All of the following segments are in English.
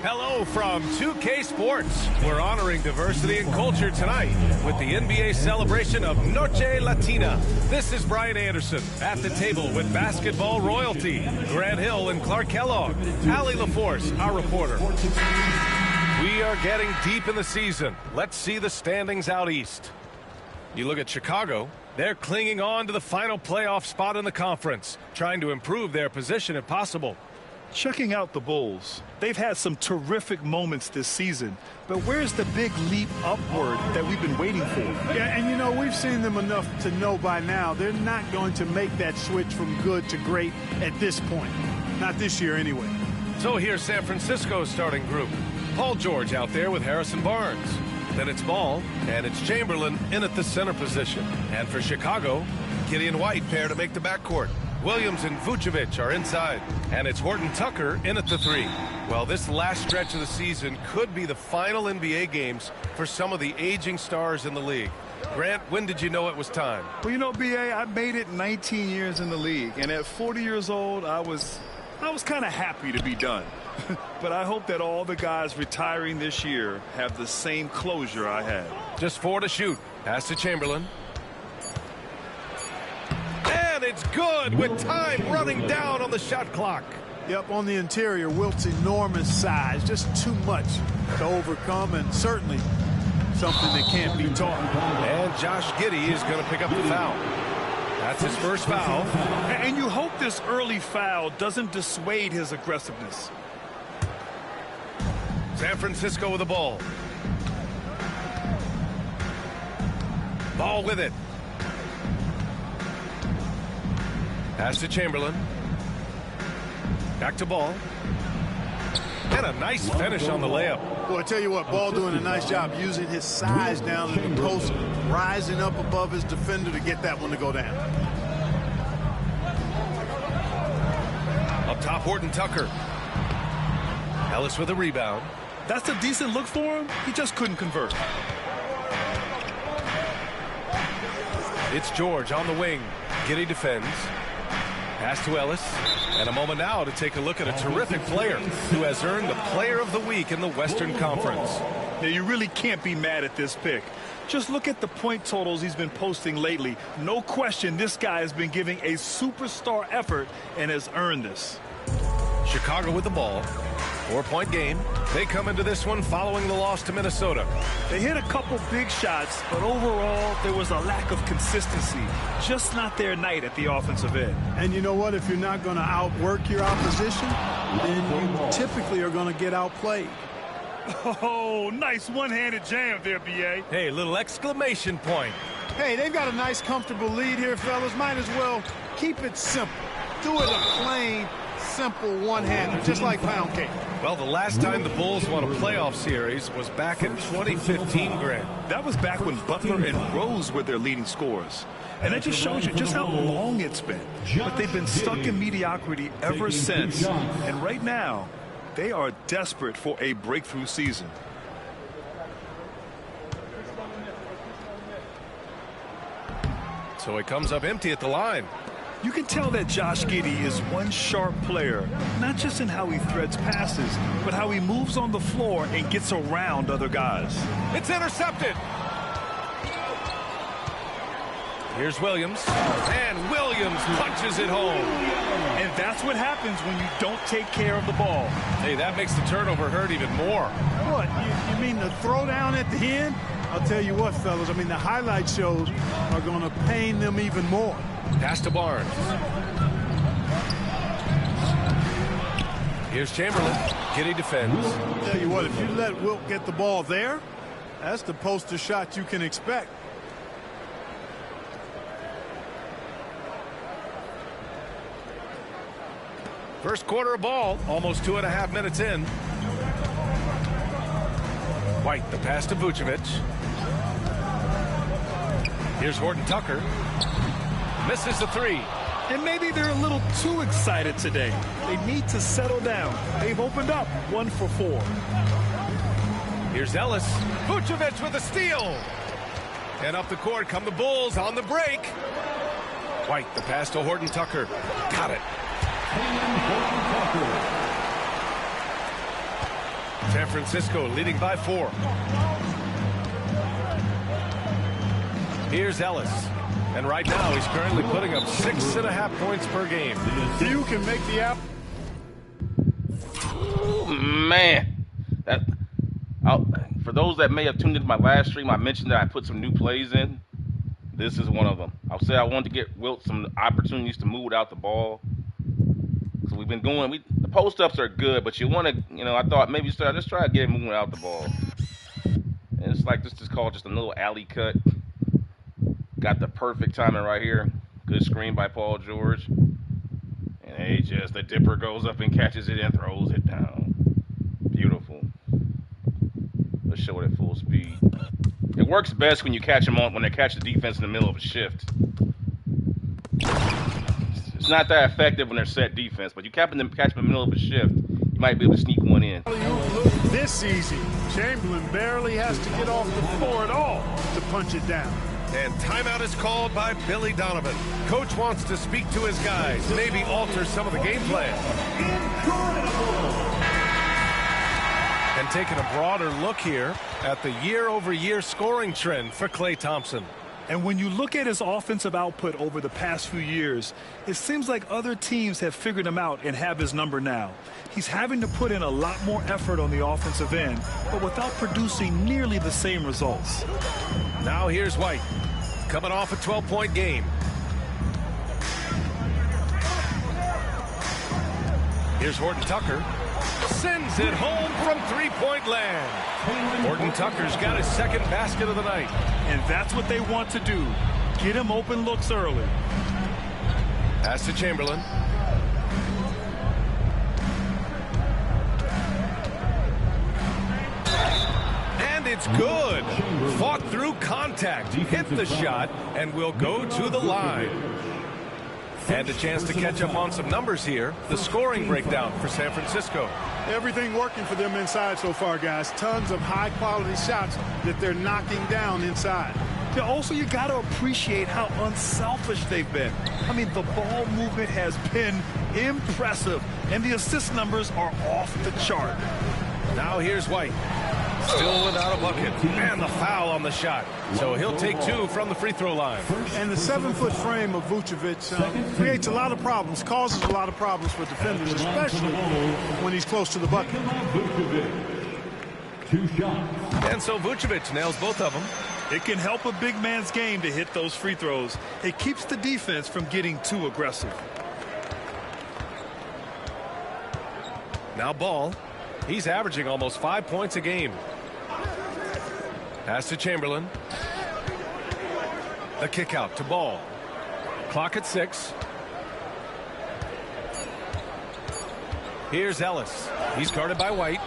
Hello from 2K Sports. We're honoring diversity and culture tonight with the NBA celebration of Noche Latina. This is Brian Anderson at the table with basketball royalty, Grant Hill and Clark Kellogg, Allie LaForce, our reporter. We are getting deep in the season. Let's see the standings out east. You look at Chicago, they're clinging on to the final playoff spot in the conference, trying to improve their position if possible. Checking out the Bulls, they've had some terrific moments this season, but where's the big leap upward that we've been waiting for? Yeah, and you know, we've seen them enough to know by now they're not going to make that switch from good to great at this point. Not this year anyway. So here's San Francisco's starting group. Paul George out there with Harrison Barnes. Then it's Ball, and it's Chamberlain in at the center position. And for Chicago, Gideon White pair to make the backcourt. Williams and Vucevic are inside. And it's Horton Tucker in at the 3. Well, this last stretch of the season could be the final NBA games for some of the aging stars in the league. Grant, when did you know it was time? Well, you know, B.A., I made it 19 years in the league, and at 40 years old, I was kind of happy to be done. But I hope that all the guys retiring this year have the same closure I had. Just 4 to shoot. Pass to Chamberlain. And it's good with time running down on the shot clock. Yep, on the interior, Wilt's enormous size, just too much to overcome, and certainly something that can't be taught. And Josh Giddey is going to pick up the foul. That's his first foul. And you hope this early foul doesn't dissuade his aggressiveness. San Francisco with the ball. Ball with it. Pass to Chamberlain. Back to Ball. And a nice finish on the layup. Boy, I tell you what, Ball doing a nice job using his size down in the post, rising up above his defender to get that one to go down. Up top, Horton Tucker. Ellis with a rebound. That's a decent look for him. He just couldn't convert. It's George on the wing. Giddey defends. Pass to Ellis. And a moment now to take a look at a terrific player who has earned the Player of the Week in the Western Conference. Now, you really can't be mad at this pick. Just look at the point totals he's been posting lately. No question this guy has been giving a superstar effort and has earned this. Chicago with the ball. 4-point game. They come into this one following the loss to Minnesota. They hit a couple big shots, but overall there was a lack of consistency. Just not their night at the offensive end. And you know what? If you're not going to outwork your opposition, then you typically are going to get outplayed. Oh, nice one-handed jam there, B.A. Hey, little exclamation point. Hey, they've got a nice, comfortable lead here, fellas. Might as well keep it simple. Do it a plain, simple one-hander, just like pound cake. Well, the last time the Bulls won a playoff series was back in 2015, Grant. That was back when Butler and Rose were their leading scorers. And that just shows you just how long it's been. But they've been stuck in mediocrity ever since. And right now, they are desperate for a breakthrough season. So it comes up empty at the line. You can tell that Josh Giddey is one sharp player, not just in how he threads passes, but how he moves on the floor and gets around other guys. It's intercepted. Here's Williams. And Williams punches it home. And that's what happens when you don't take care of the ball. Hey, that makes the turnover hurt even more. What, you mean the throwdown at the end? I'll tell you what, fellas, I mean, the highlight shows are going to pain them even more. Pass to Barnes. Here's Chamberlain. Giddey defends. I'll tell you what, if you let Wilt get the ball there, that's the poster shot you can expect. First quarter of ball, almost 2.5 minutes in. White, the pass to Vucevic. Here's Horton Tucker. Misses the 3. And maybe they're a little too excited today. They need to settle down. They've opened up 1 for 4. Here's Ellis. Vucevic with a steal. And up the court come the Bulls on the break. White, the pass to Horton Tucker. Got it. San Francisco leading by 4. Here's Ellis. And right now he's currently putting up 6.5 points per game. You can make the app. Man, for those that may have tuned into my last stream, I mentioned that I put some new plays in. This is one of them. I'll say I wanted to get Wilt some opportunities to move without the ball. So we've been going. The post ups are good, but you want to, I thought maybe let's try to get him moving without the ball. And it's like this is called just a little alley cut. Got the perfect timing right here. Good screen by Paul George. And hey, just the dipper goes up and catches it and throws it down. Beautiful. Let's show it at full speed. It works best when you catch them when they catch the defense in the middle of a shift. It's not that effective when they're set defense, but you catch them in the middle of a shift, you might be able to sneak one in. This easy. Chamberlain barely has to get off the floor at all to punch it down. And timeout is called by Billy Donovan. Coach wants to speak to his guys, maybe alter some of the game plan. And taking a broader look here at the year-over-year scoring trend for Klay Thompson. And when you look at his offensive output over the past few years, it seems like other teams have figured him out and have his number now. He's having to put in a lot more effort on the offensive end, but without producing nearly the same results. Now here's White, coming off a 12-point game. Here's Horton Tucker. Sends it home from three-point land. Horton Tucker's got his second basket of the night. And that's what they want to do. Get him open looks early. Pass to Chamberlain. And it's good. Fought through contact, hit the shot, and will go to the line. And a chance to catch up on some numbers here. The scoring breakdown for San Francisco. Everything working for them inside so far, guys. Tons of high-quality shots that they're knocking down inside. Yeah, also, you got to appreciate how unselfish they've been. I mean, the ball movement has been impressive, and the assist numbers are off the chart. Now here's White. Still without a bucket. And the foul on the shot. So he'll take 2 from the free throw line. And the 7-foot frame of Vucevic creates a lot of problems, causes a lot of problems for defenders, especially when he's close to the bucket. 2 shots. And so Vucevic nails both of them. It can help a big man's game to hit those free throws. It keeps the defense from getting too aggressive. Now Ball. He's averaging almost 5 points a game. Pass to Chamberlain. The kick out to Ball. Clock at 6. Here's Ellis. He's guarded by White.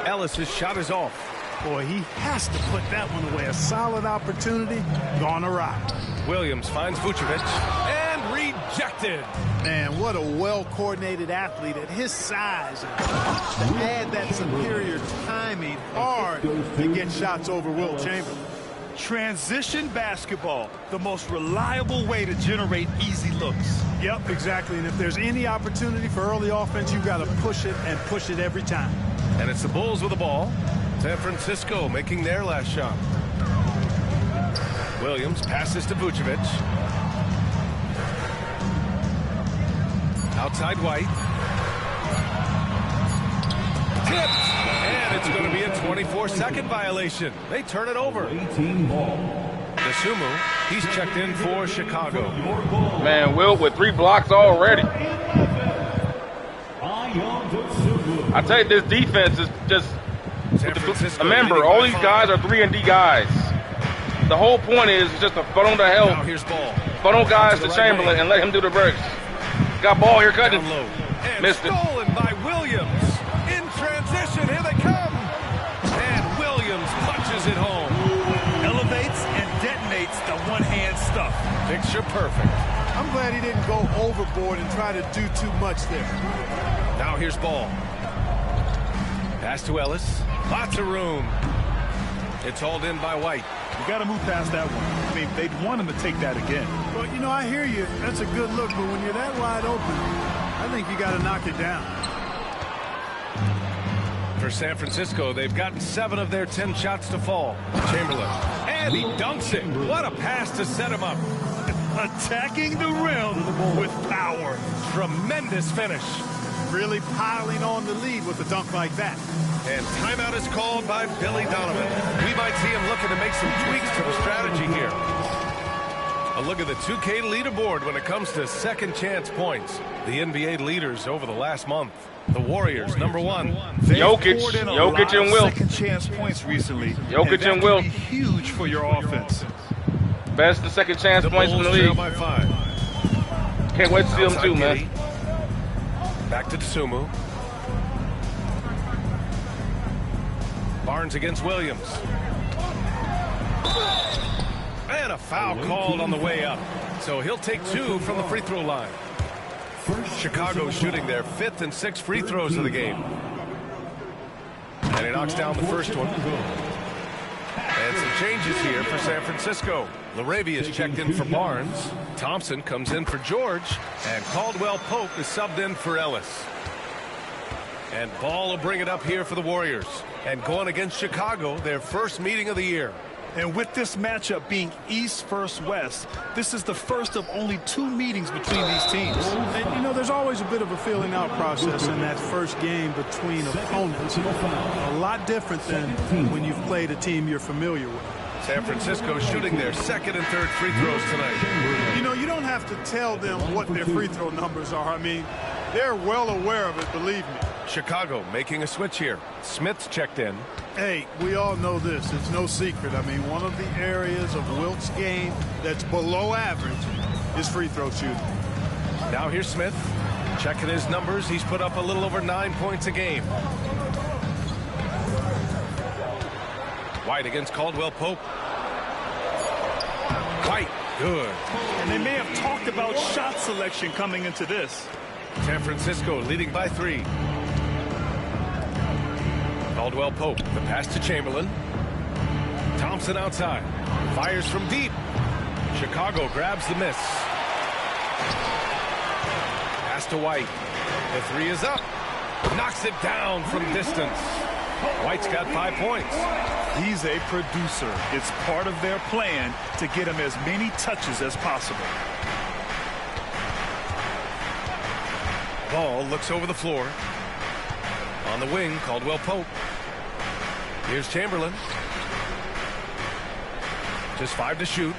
Ellis's shot is off. Boy, he has to put that one away. A solid opportunity gone awry. Williams finds Vucevic and rejected. Man, what a well-coordinated athlete at his size. To add that superior timing, hard to get shots over Wilt Chamberlain. Transition basketball, the most reliable way to generate easy looks. Yep, exactly. And if there's any opportunity for early offense, you've got to push it and push it every time. And it's the Bulls with the ball. San Francisco making their last shot. Williams passes to Vucevic. Outside White. Tipped. And it's going to be a 24-second violation. They turn it over. 18 ball. Desumu, he's checked in for Chicago. Man, Wilt with 3 blocks already. I tell you, this defense is just... Remember, all these guys are 3-and-D guys. The whole point is just to funnel the help. Now here's Ball. Funnel guys to Chamberlain and let him do the bricks. Got Ball here cutting. And missed it. Stolen by Williams. In transition, here they come. And Williams punches it home. Elevates and detonates the one-hand stuff. Picture perfect. I'm glad he didn't go overboard and try to do too much there. Now here's Ball. Pass to Ellis. Lots of room. It's hauled in by White. You got to move past that one. I mean, they'd want him to take that again. Well, you know, I hear you. That's a good look, but when you're that wide open, I think you got to knock it down. For San Francisco, they've gotten 7 of their 10 shots to fall. Chamberlain, and he dunks it. What a pass to set him up. Attacking the rim with power. Tremendous finish. Really piling on the lead with a dunk like that. And timeout is called by Billy Donovan. We might see him looking to make some tweaks to the strategy here. A look at the 2K leaderboard when it comes to second chance points. The NBA leaders over the last month. The Warriors, number 1. Jokic and Wilt. Second chance points recently. Jokic and Wilt. Be huge for your offense. Best and second chance points in the league. By 5. Can't wait to see them too, man. Back to Tsumu. Barnes against Williams. And a foul called on the way up. So he'll take 2 from the free throw line. Chicago shooting their 5th and 6th free throws of the game. And he knocks down the first one. And some changes here for San Francisco. LaRavia is checked in for Barnes. Thompson comes in for George. And Caldwell Pope is subbed in for Ellis. And Ball will bring it up here for the Warriors. And going against Chicago, their first meeting of the year. And with this matchup being East versus West, this is the first of only 2 meetings between these teams. And, you know, there's always a bit of a feeling out process in that first game between opponents. A lot different than when you've played a team you're familiar with. San Francisco shooting their 2nd and 3rd free throws tonight. You know, you don't have to tell them what their free throw numbers are. I mean, they're well aware of it, believe me. Chicago making a switch here. Smith's checked in. Hey, we all know this. It's no secret. I mean, one of the areas of Wilt's game that's below average is free throw shooting. Now here's Smith. Checking his numbers. He's put up a little over 9 points a game. White against Caldwell Pope. White, good. And they may have talked about shot selection coming into this. San Francisco leading by 3. Caldwell Pope, the pass to Chamberlain. Thompson outside. Fires from deep. Chicago grabs the miss. Pass to White. The 3 is up. Knocks it down from distance. White's got 5 points. He's a producer. It's part of their plan to get him as many touches as possible. Ball looks over the floor. On the wing, Caldwell Pope. Here's Chamberlain. Just 5 to shoot.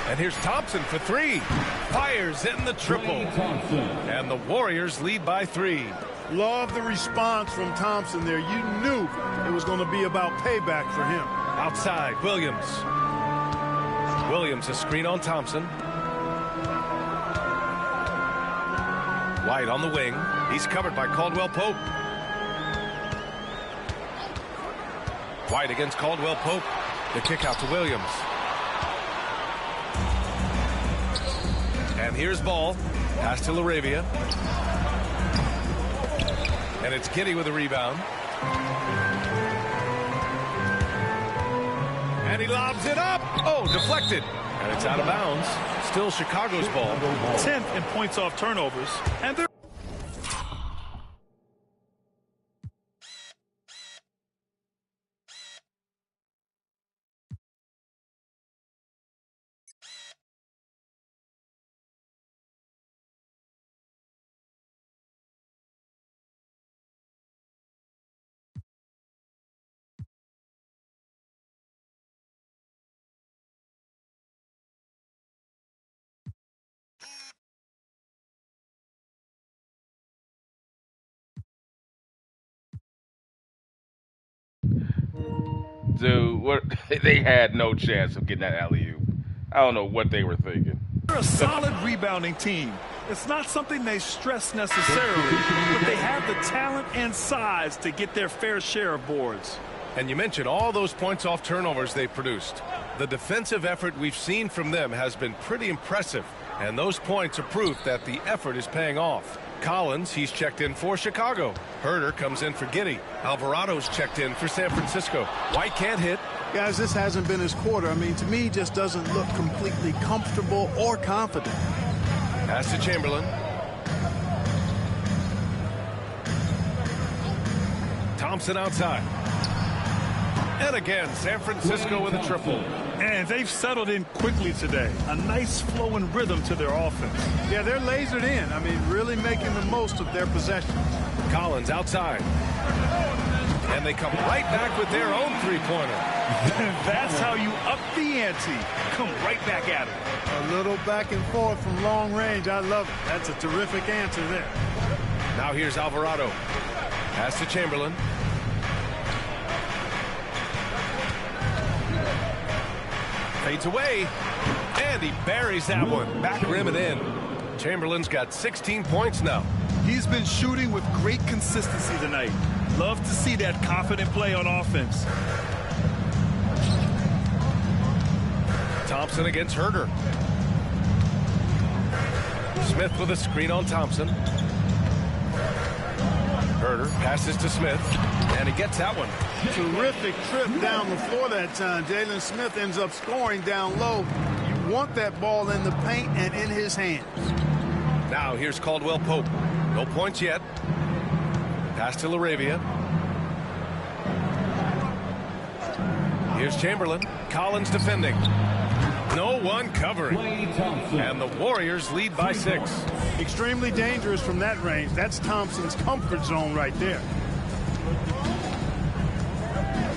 And here's Thompson for 3. Fires in the triple. And the Warriors lead by 3. Love the response from Thompson there. You knew it was going to be about payback for him. Outside, Williams. Williams, a screen on Thompson. White on the wing. He's covered by Caldwell Pope. White against Caldwell Pope. The kick out to Williams. And here's Ball. Pass to LaRavia. And it's Giddey with a rebound. And he lobs it up. Oh, deflected. And it's out of bounds. Still Chicago's ball. 10th in points off turnovers. And they're Dude, what? They had no chance of getting that alley-oop. I don't know what they were thinking. They're a solid rebounding team. It's not something they stress necessarily, but they have the talent and size to get their fair share of boards. And you mentioned all those points off turnovers they produced. The defensive effort we've seen from them has been pretty impressive. And those points are proof that the effort is paying off. Collins, he's checked in for Chicago. Herter comes in for Giddey. Alvarado's checked in for San Francisco. White can't hit. Guys, this hasn't been his quarter. I mean, to me, just doesn't look completely comfortable or confident. Pass to Chamberlain. Thompson outside. And again, San Francisco with a triple. And they've settled in quickly today. A nice flow and rhythm to their offense. Yeah, they're lasered in. I mean, really making the most of their possession. Collins outside. And they come right back with their own three-pointer. That's how you up the ante. Come right back at it. A little back and forth from long range. I love it. That's a terrific answer there. Now here's Alvarado. Pass to Chamberlain. Fades away. And he buries that one. Back rim and in. Chamberlain's got 16 points now. He's been shooting with great consistency tonight. Love to see that confident play on offense. Thompson against Herder. Smith with a screen on Thompson. Herder passes to Smith, and he gets that one. Terrific trip down the floor that time. Jalen Smith ends up scoring down low. You want that ball in the paint and in his hands. Now here's Caldwell Pope. No points yet. Pass to LaRavia. Here's Chamberlain. Collins defending. No one covering. And the Warriors lead by 6. Extremely dangerous from that range. That's Thompson's comfort zone right there.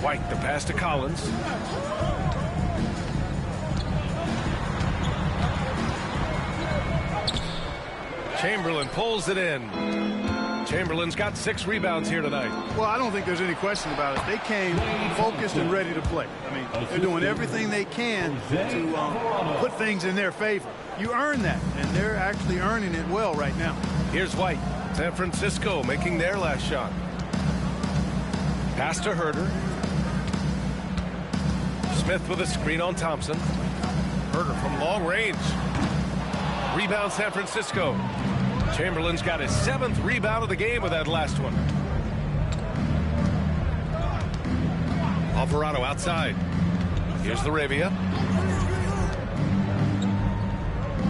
White, the pass to Collins. Chamberlain pulls it in. Chamberlain's got 6 rebounds here tonight. Well, I don't think there's any question about it. They came focused and ready to play. I mean, they're doing everything they can to put things in their favor. You earn that, and they're actually earning it well right now. Here's White. San Francisco making their last shot. Pass to Herder. Smith with a screen on Thompson. Herder from long range. Rebound San Francisco. Chamberlain's got his 7th rebound of the game with that last one. Alvarado outside. Here's LaRavia.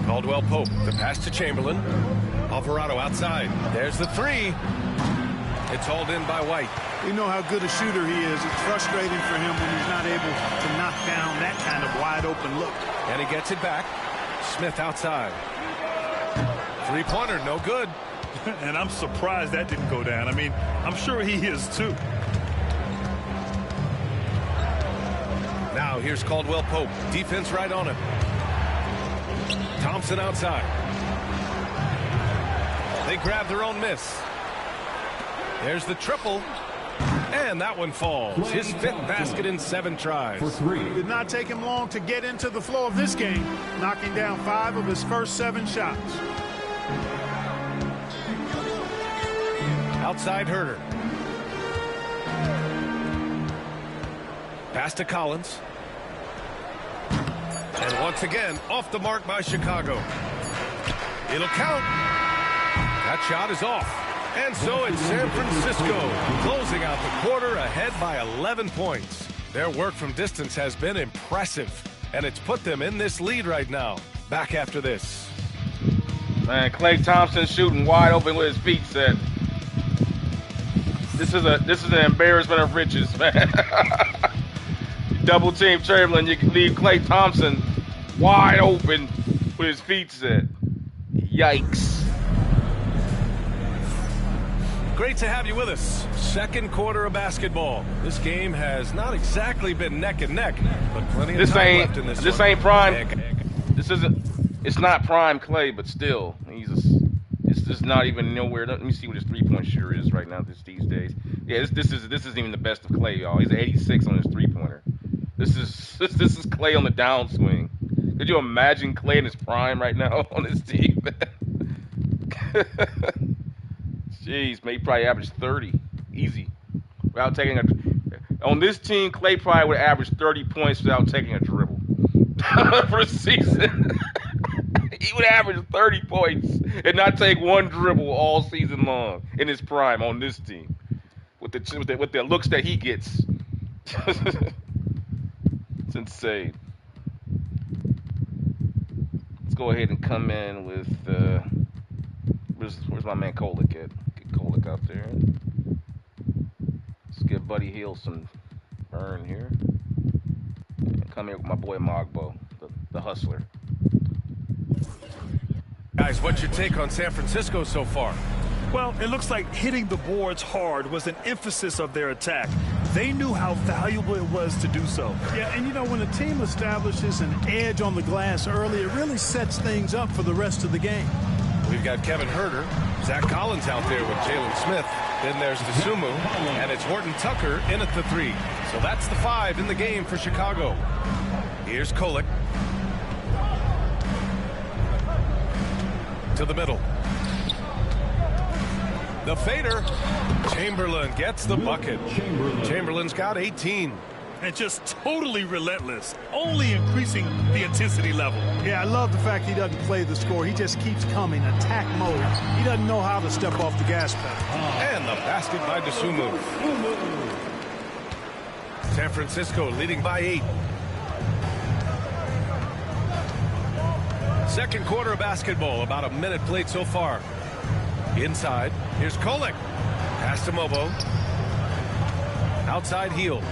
Caldwell Pope, the pass to Chamberlain. Alvarado outside. There's the 3. It's hauled in by White. You know how good a shooter he is. It's frustrating for him when he's not able to knock down that kind of wide open look. And he gets it back. Smith outside. Three-pointer, no good. And I'm surprised that didn't go down. I mean, I'm sure he is too. Now here's Caldwell Pope. Defense right on him. Thompson outside. They grab their own miss. There's the triple. And that one falls. His 5th basket in 7 tries. It did not take him long to get into the flow of this game, knocking down 5 of his first 7 shots. Outside Herder. Pass to Collins. And once again, off the mark by Chicago. It'll count. That shot is off. And so it's San Francisco closing out the quarter ahead by 11 points. Their work from distance has been impressive, and it's put them in this lead right now. Back after this. Man, Klay Thompson shooting wide open with his feet set. This is an embarrassment of riches, man. Double team Chamberlain, you can leave Klay Thompson wide open with his feet set. Yikes. Great to have you with us. Second quarter of basketball. This game has not exactly been neck and neck, but plenty of time left in this one. This ain't prime. This isn't. It's not prime Klay, but still, it's just not even nowhere. Let me see what his 3-point shooter is right now these days. Yeah, this isn't even the best of Klay, y'all. He's at 86 on his 3-pointer. This is Klay on the downswing. Could you imagine Klay in his prime right now on his team? Jeez, man, he probably averaged 30, easy, without taking on this team, Klay probably would average 30 points without taking a dribble for a season. He would average 30 points and not take one dribble all season long in his prime on this team with the looks that he gets. It's insane. Let's go ahead and come in with where's my man Kolek at? Get Kolek out there. Let's give Buddy Hield some burn here. Come here with my boy Mogbo, the hustler. Guys, what's your take on San Francisco so far? Well, it looks like hitting the boards hard was an emphasis of their attack. They knew how valuable it was to do so. Yeah, and you know, when a team establishes an edge on the glass early, it really sets things up for the rest of the game. We've got Kevin Herter, Zach Collins out there with Jalen Smith. Then there's DeSumo, and it's Horton Tucker in at the 3. So that's the 5 in the game for Chicago. Here's Kolek. To the middle. The fader. Chamberlain gets the bucket. Chamberlain's got 18. And just totally relentless, only increasing the intensity level. Yeah, I love the fact he doesn't play the score. He just keeps coming, attack mode. He doesn't know how to step off the gas pedal. And the basket by DeSumo. San Francisco leading by 8. Second quarter of basketball, about a minute played so far. Inside, here's Kolek. Pass to Mobo. Outside Hield.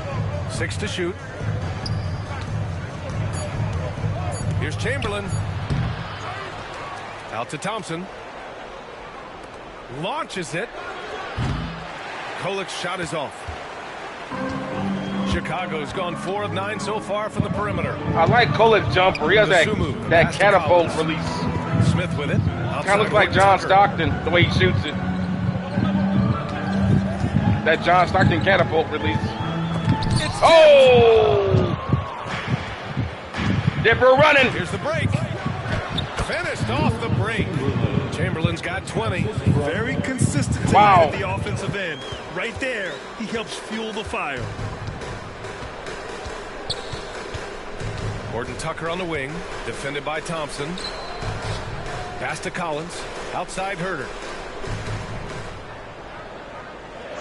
6 to shoot. Here's Chamberlain. Out to Thompson. Launches it. Kolek's shot is off. Chicago's gone 4 of 9 so far from the perimeter. I like Kolek's jumper. He has that catapult release. Smith with it. Kind of looks like John Stockton, the way he shoots it. That John Stockton catapult release. Oh! Dipper running. Here's the break. Finished off the break. Chamberlain's got 20. Very consistent tonight at the offensive end. Right there, he helps fuel the fire. Horton Tucker on the wing, defended by Thompson. Pass to Collins. Outside Herter.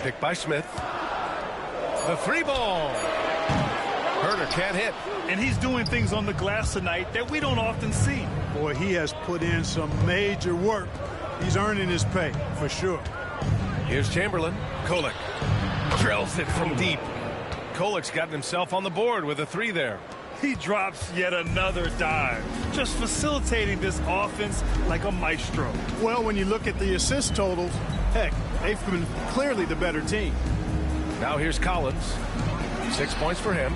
Picked by Smith. The 3 ball. Herter can't hit. And he's doing things on the glass tonight that we don't often see. Boy, he has put in some major work. He's earning his pay, for sure. Here's Chamberlain. Kolek drills it from deep. Kolek's gotten himself on the board with a 3 there. He drops yet another dive, just facilitating this offense like a maestro. Well, when you look at the assist totals, heck, they've been clearly the better team. Now here's Collins. 6 points for him.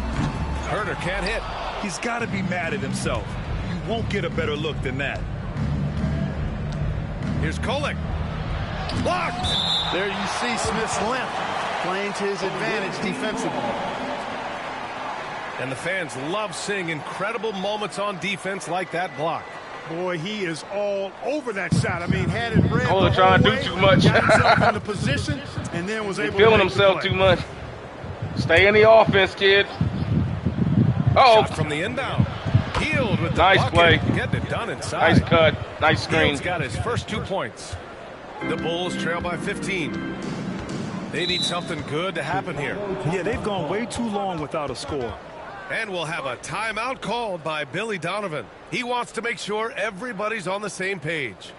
Herter can't hit. He's got to be mad at himself. You won't get a better look than that. Here's Kolek. Blocked. There you see Smith's length playing to his advantage defensively. And the fans love seeing incredible moments on defense like that block. Boy, he is all over that shot. I mean, had it read Kohler trying to do too much. Got himself in the position, and then was able to feeling himself too much. Stay in the offense, kid. Oh, shot from the inbound. Hield with the nice bucket. play. Getting it done inside. Nice cut. Nice screen. Hield's got his first 2 points. The Bulls trail by 15. They need something good to happen here. Yeah, they've gone way too long without a score. And we'll have a timeout called by Billy Donovan. He wants to make sure everybody's on the same page.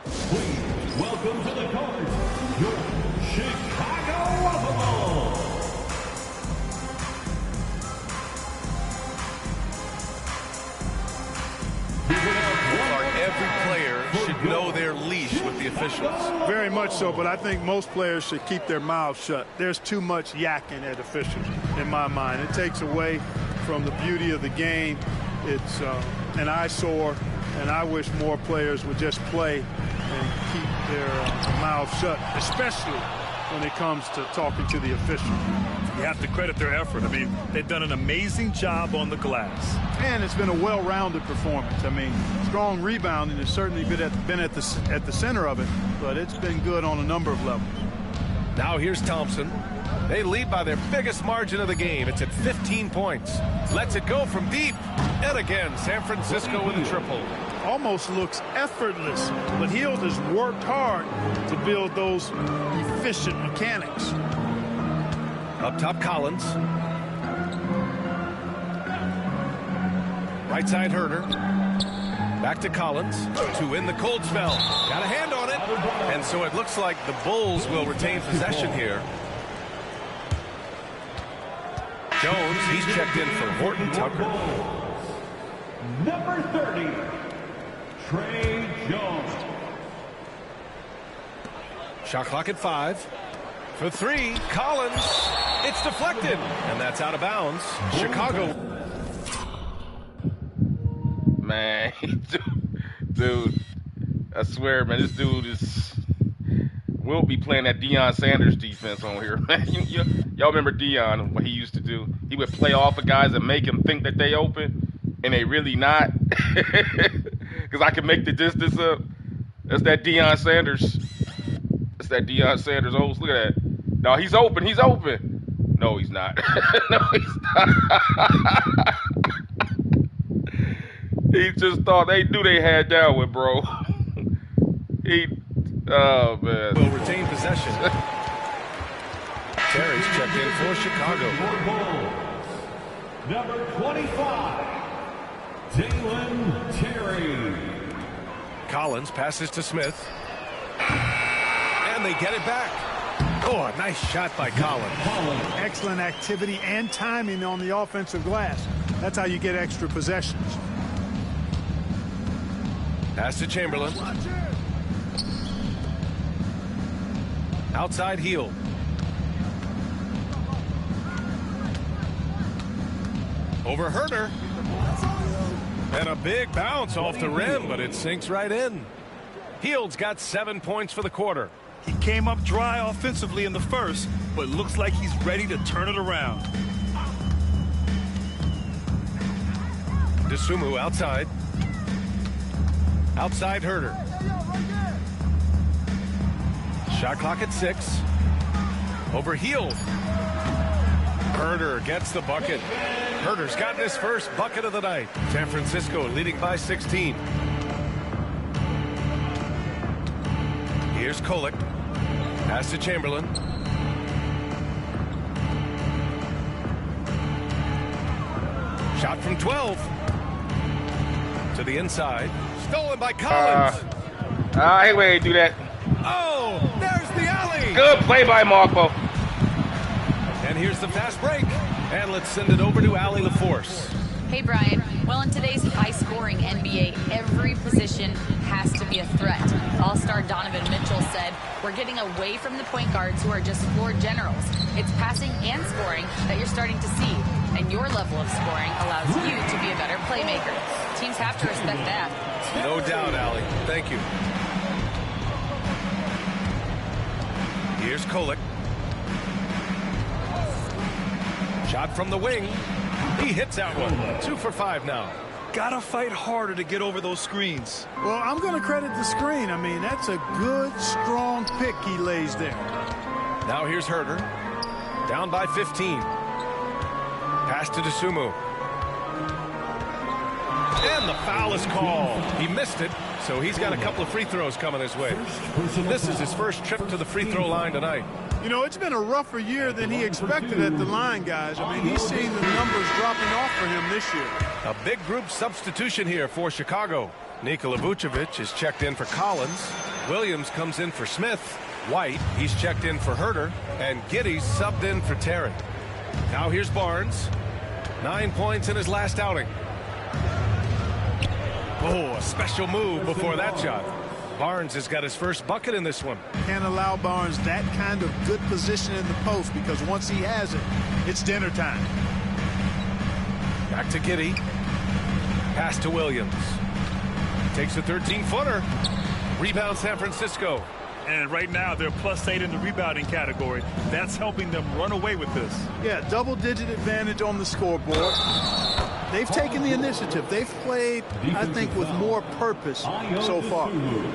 Please welcome to the court, your Chicago Bulls. Every player should know their leash with the officials. Very much so, but I think most players should keep their mouths shut. There's too much yakking at officials, in my mind. It takes away from the beauty of the game. It's an eyesore, and I wish more players would just play and keep their mouths shut, especially when it comes to talking to the officials. You have to credit their effort. I mean, they've done an amazing job on the glass. And it's been a well-rounded performance. I mean, strong rebounding has certainly been at the center of it, but it's been good on a number of levels. Now here's Thompson. They lead by their biggest margin of the game. It's at 15 points. Lets it go from deep. And again, San Francisco with a triple. Almost looks effortless, but Hield has worked hard to build those efficient mechanics. Up top, Collins. Right side, Herter. Back to Collins to win the cold spell. Got a hand on it. And so it looks like the Bulls will retain possession here. Jones, he's checked in for Horton Tucker. Number 30, Trey Jones. Shot clock at 5. For 3, Collins. It's deflected. And that's out of bounds. Chicago. Man, dude, I swear, man, this dude is... We'll be playing that Deion Sanders defense on here, man. Y'all remember Deion, what he used to do? He would play off of guys and make them think that they open, and they really not. Because I can make the distance up. That's that Deion Sanders. That's that Deion Sanders. Oh, look at that. No, he's open. He's open. No, he's not. No, he's not. He just thought they knew they had that one, bro. Oh, man. Will retain possession. Terry's checked in for Chicago. Number 25, Dalen Terry. Collins passes to Smith. And they get it back. Oh, a nice shot by Collins. Excellent activity and timing on the offensive glass. That's how you get extra possessions. Pass to Chamberlain. Outside heel. Over Herder. And a big bounce off the rim, but it sinks right in. Hield's got 7 points for the quarter. He came up dry offensively in the first, but looks like he's ready to turn it around. DeSumo outside. Outside Herder. Shot clock at 6. Over Hield. Herder gets the bucket. Herder's gotten his first bucket of the night. San Francisco leading by 16. Here's Kolek. Pass to Chamberlain. Shot from 12. To the inside. Stolen by Collins. I hate when they do that. Oh, there's the alley. Good play by Marco. And here's the fast break. And let's send it over to Allie LaForce. Hey, Brian. Well, in today's high-scoring NBA, every position has to be a threat. All-star Donovan Mitchell said, we're getting away from the point guards who are just floor generals. It's passing and scoring that you're starting to see. And your level of scoring allows you to be a better playmaker. Teams have to respect that. No doubt, Allie. Thank you. Here's Kolek. Shot from the wing. He hits that one. 2 for 5 now. Gotta fight harder to get over those screens. Well, I'm going to credit the screen. I mean, that's a good, strong pick he lays there. Now here's Herder. Down by 15. Pass to DeSumo. And the foul is called. He missed it, so he's got a couple of free throws coming his way. This is his first trip to the free throw line tonight. You know, it's been a rougher year than he expected at the line, guys. I mean, he's seen the numbers dropping off for him this year. A big group substitution here for Chicago. Nikola Vucevic is checked in for Collins. Williams comes in for Smith. White, he's checked in for Herder. And Giddey's subbed in for Terry. Now here's Barnes. 9 points in his last outing. Oh, a special move before that shot. Barnes has got his first bucket in this one. Can't allow Barnes that kind of good position in the post because once he has it, it's dinner time. Back to Giddey. Pass to Williams. Takes a 13-footer. Rebound San Francisco. And right now, they're +8 in the rebounding category. That's helping them run away with this. Yeah, double-digit advantage on the scoreboard. They've taken the initiative. They've played, I think, with more purpose so far.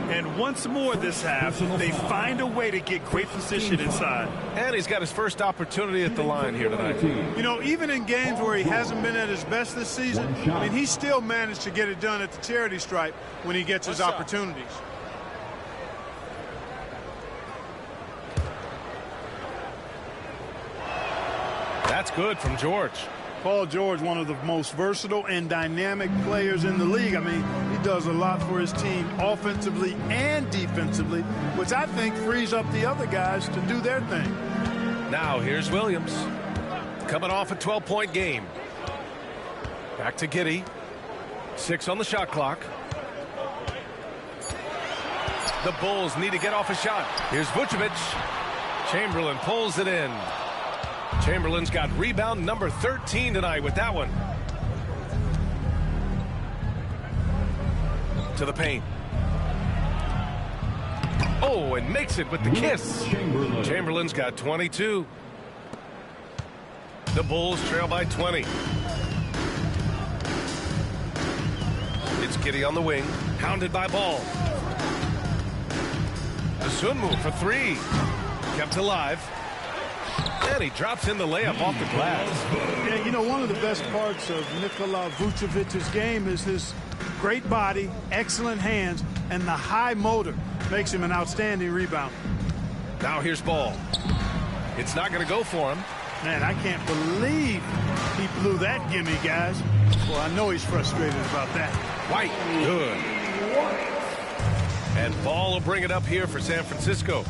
And once more this half, they find a way to get great position inside. And he's got his first opportunity at the line here tonight. You know, even in games where he hasn't been at his best this season, I mean, he still managed to get it done at the charity stripe when he gets his opportunities. That's good from George. Paul George, one of the most versatile and dynamic players in the league. I mean, he does a lot for his team offensively and defensively, which I think frees up the other guys to do their thing. Now here's Williams. Coming off a 12-point game. Back to Giddey. 6 on the shot clock. The Bulls need to get off a shot. Here's Vucevic. Chamberlain pulls it in. Chamberlain's got rebound number 13 tonight with that one. To the paint. Oh, and makes it with the kiss. Chamberlain's got 22. The Bulls trail by 20. It's Giddey on the wing, hounded by Ball. The Sun move for 3. Kept alive. And he drops in the layup off the glass. Yeah, you know, one of the best parts of Nikola Vucevic's game is his great body, excellent hands, and the high motor makes him an outstanding rebounder. Now here's Ball. It's not going to go for him. Man, I can't believe he blew that gimme, guys. Well, I know he's frustrated about that. White, good. And Ball will bring it up here for San Francisco.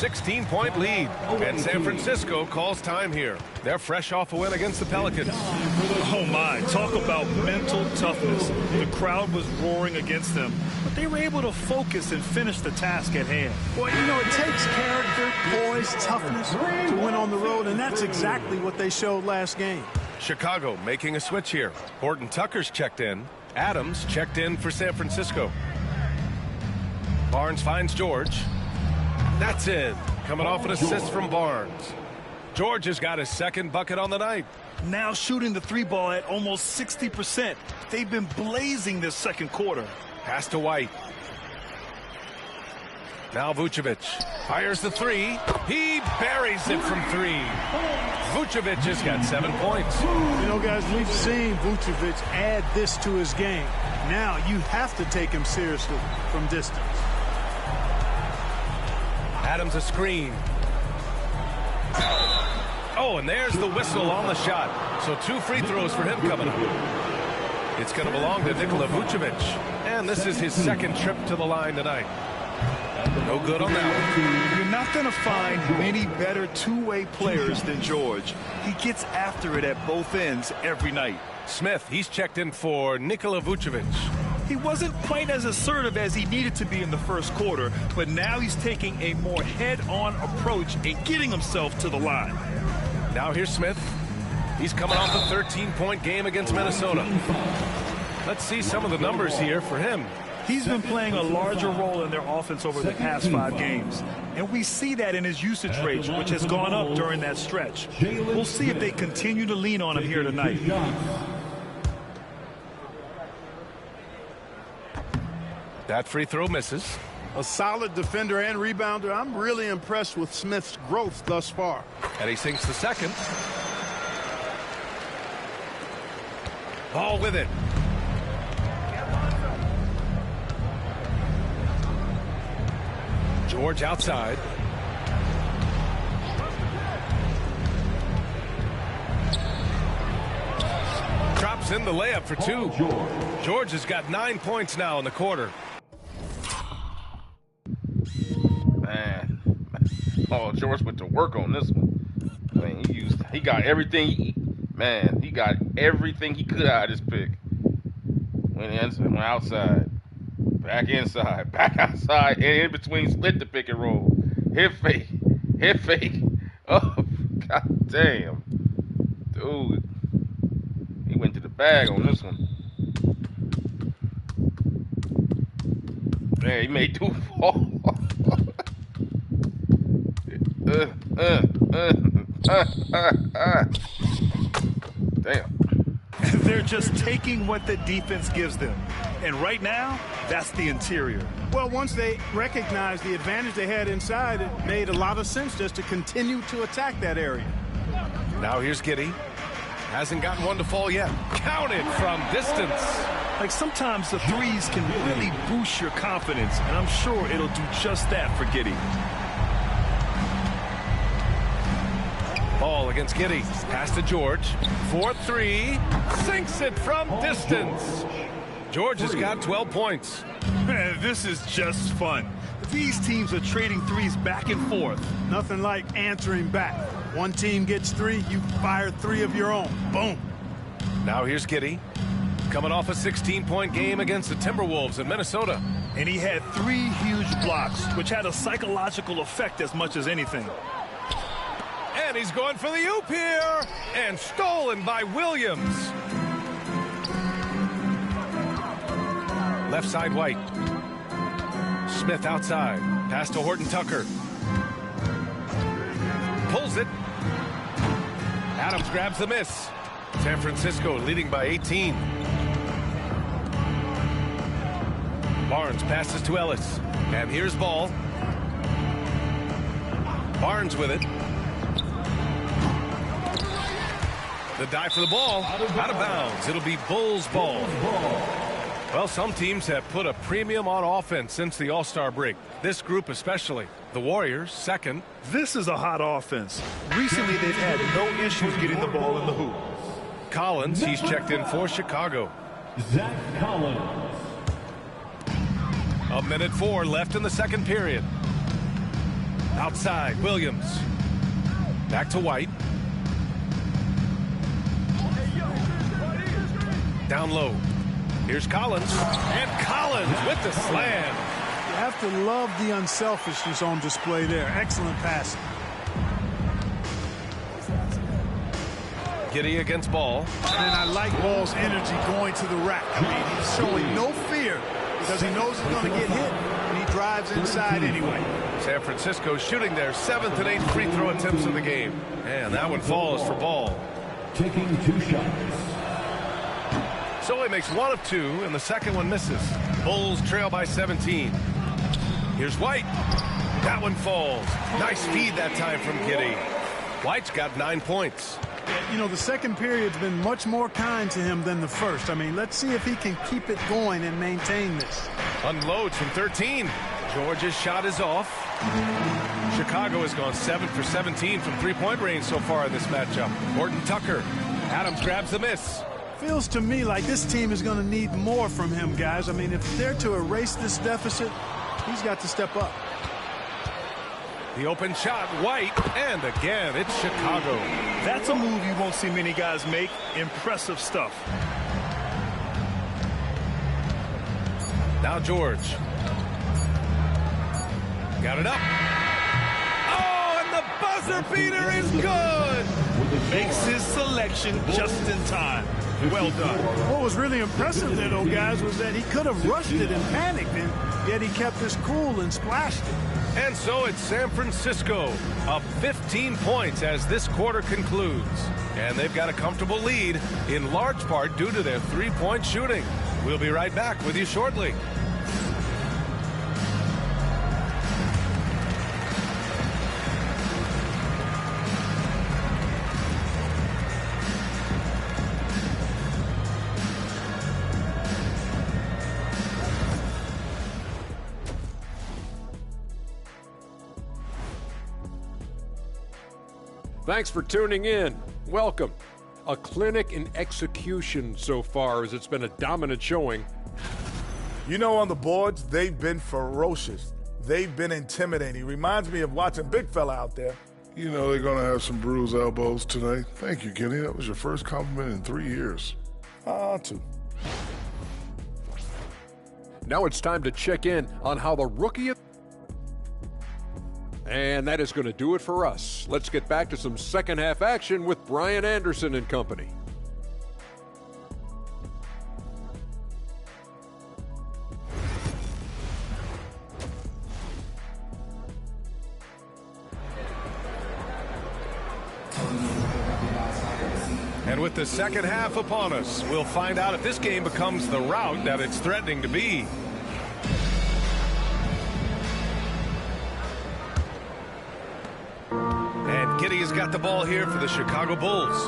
16-point lead. And San Francisco calls time here. They're fresh off a win against the Pelicans. Oh, my. Talk about mental toughness. The crowd was roaring against them, but they were able to focus and finish the task at hand. Well, you know, it takes character, poise, toughness to win on the road, and that's exactly what they showed last game. Chicago making a switch here. Horton Tucker's checked in. Adams checked in for San Francisco. Barnes finds George. That's in. Coming off an assist from Barnes. George has got his second bucket on the night. Now shooting the 3-ball at almost 60%. They've been blazing this second quarter. Pass to White. Now Vucevic fires the 3. He buries it from 3. Vucevic has got 7 points. You know, guys, we've seen Vucevic add this to his game. Now you have to take him seriously from distance. Adams a screen. Oh, and there's the whistle on the shot. So 2 free throws for him coming up. It's going to belong to Nikola Vucevic. And this is his second trip to the line tonight. No good on that one. You're not going to find many better two-way players than George. He gets after it at both ends every night. Smith, he's checked in for Nikola Vucevic. He wasn't quite as assertive as he needed to be in the first quarter, but now he's taking a more head-on approach and getting himself to the line. Now here's Smith. He's coming off a 13-point game against Minnesota. Let's see some of the numbers here for him. He's been playing a larger role in their offense over the past 5 games, and we see that in his usage rate, which has gone up during that stretch. We'll see if they continue to lean on him here tonight. That free throw misses. A solid defender and rebounder. I'm really impressed with Smith's growth thus far. And he sinks the second. Ball with it. George outside. Drops in the layup for 2. George has got 9 points now in the quarter. Man, oh, George went to work on this one. I mean, he got everything. He got everything he could out of this pick. Went outside, back inside, back outside, and in between, split the pick and roll, hip fake. Oh, god damn, dude, he went to the bag on this one. Man, he made 2 fall. Damn. They're just taking what the defense gives them. And right now, that's the interior. Well, once they recognized the advantage they had inside, it made a lot of sense just to continue to attack that area. Now here's Giddey. Hasn't gotten one to fall yet. Counted from distance. Like, sometimes the threes can really boost your confidence, and I'm sure it'll do just that for Giddey. Ball ball against Giddy. Pass to George. 4-3. Sinks it from distance. George has got 12 points. Man, this is just fun. These teams are trading threes back and forth. Nothing like answering back. One team gets 3, you fire 3 of your own. Boom. Now here's Giddy. Coming off a 16-point game against the Timberwolves in Minnesota. And he had 3 huge blocks, which had a psychological effect as much as anything. And he's going for the oop here. And stolen by Williams. Left side White. Smith outside. Pass to Horton Tucker. Pulls it. Adams grabs the miss. San Francisco leading by 18. Barnes passes to Ellis. And here's Ball. Barnes with it. The dive for the ball. Out of bounds. It'll be Bulls ball. Well, some teams have put a premium on offense since the All-Star break. This group especially. The Warriors, second. This is a hot offense. Recently, they've had no issues getting the ball in the hoop. Collins, he's checked in for Chicago. Zach Collins. 1:04 left in the second period. Outside, Williams. Back to White. Down low. Here's Collins. And Collins with the slam. You have to love the unselfishness on display there. Excellent passing. Giddy against Ball. And I like Ball's energy going to the rack. I mean, he's showing no fear because he knows he's going to get hit, and he drives inside anyway. San Francisco shooting their 7th and 8th free throw attempts of the game. And that one falls for Ball. Taking 2 shots. So he makes 1 of 2, and the second one misses. Bulls trail by 17. Here's White. That one falls. Nice feed that time from Giddy. White's got 9 points. You know, the second period's been much more kind to him than the first. I mean, let's see if he can keep it going and maintain this. Unloads from 13. George's shot is off. Chicago has gone 7 for 17 from three-point range so far in this matchup. Horton Tucker. Adams grabs the miss. Feels to me like this team is going to need more from him, guys. I mean, if they're to erase this deficit, he's got to step up. The open shot, White, and again, it's Chicago. That's a move you won't see many guys make. Impressive stuff. Now George. Got it up. Oh, and the buzzer beater is good. Makes his selection just in time. Well done. What was really impressive there, though, guys, was that he could have rushed it and panicked, and yet he kept his cool and splashed it. And so it's San Francisco up 15 points as this quarter concludes. And they've got a comfortable lead, in large part due to their three-point shooting. We'll be right back with you shortly. Thanks for tuning in. Welcome. A clinic in execution so far, as it's been a dominant showing. You know, on the boards, they've been ferocious. They've been intimidating. Reminds me of watching Big Fella out there. You know they're going to have some bruised elbows tonight. Thank you, Kenny. That was your first compliment in 3 years. 2. Now it's time to check in on how the rookie... And that is going to do it for us. Let's get back to some second half action with Brian Anderson and company. And with the second half upon us, we'll find out if this game becomes the rout that it's threatening to be. Giddey has got the ball here for the Chicago Bulls.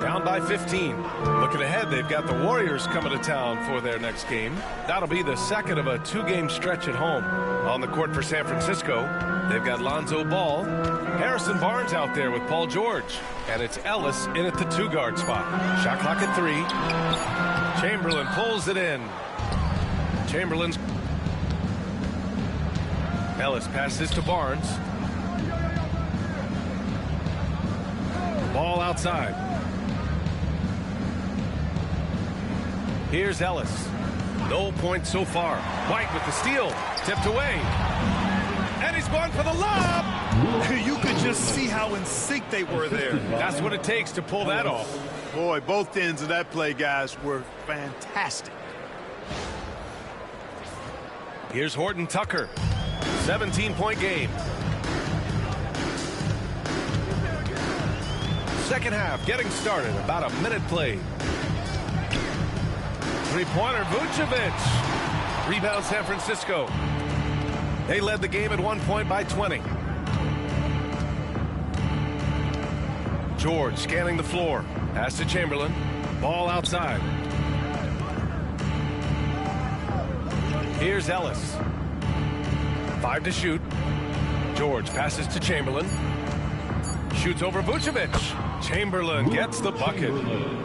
Down by 15. Looking ahead, they've got the Warriors coming to town for their next game. That'll be the second of a 2-game stretch at home. On the court for San Francisco, they've got Lonzo Ball. Harrison Barnes out there with Paul George. And it's Ellis in at the 2-guard spot. Shot clock at 3. Chamberlain pulls it in. Chamberlain's... Ellis passes to Barnes. Ball outside. Here's Ellis. No points so far. White with the steal. Tipped away. And he's going for the lob. You could just see how in sync they were there. That's what it takes to pull that off. Boy, both ends of that play, guys, were fantastic. Here's Horton Tucker. 17-point game. Second half getting started. About a minute played. Three-pointer, Vucevic. Rebound San Francisco. They led the game at 1 point by 20. George scanning the floor. Pass to Chamberlain. Ball outside. Here's Ellis. 5 to shoot. George passes to Chamberlain. Shoots over Vucevic. Chamberlain gets the bucket.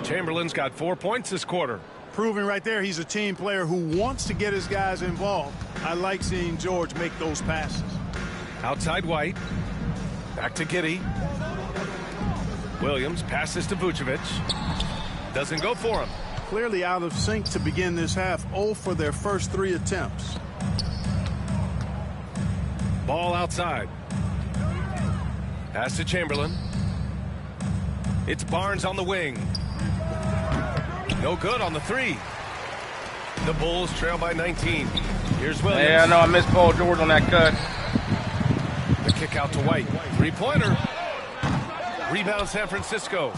Chamberlain's got 4 points this quarter. Proving right there he's a team player who wants to get his guys involved. I like seeing George make those passes. Outside White. Back to Giddey. Williams passes to Vucevic. Doesn't go for him. Clearly out of sync to begin this half. 0 for their first 3 attempts. Ball outside. Pass to Chamberlain. It's Barnes on the wing. No good on the 3. The Bulls trail by 19. Here's Williams. Yeah, I know I missed Paul George on that cut. The kick out to White. Three-pointer. Rebound San Francisco.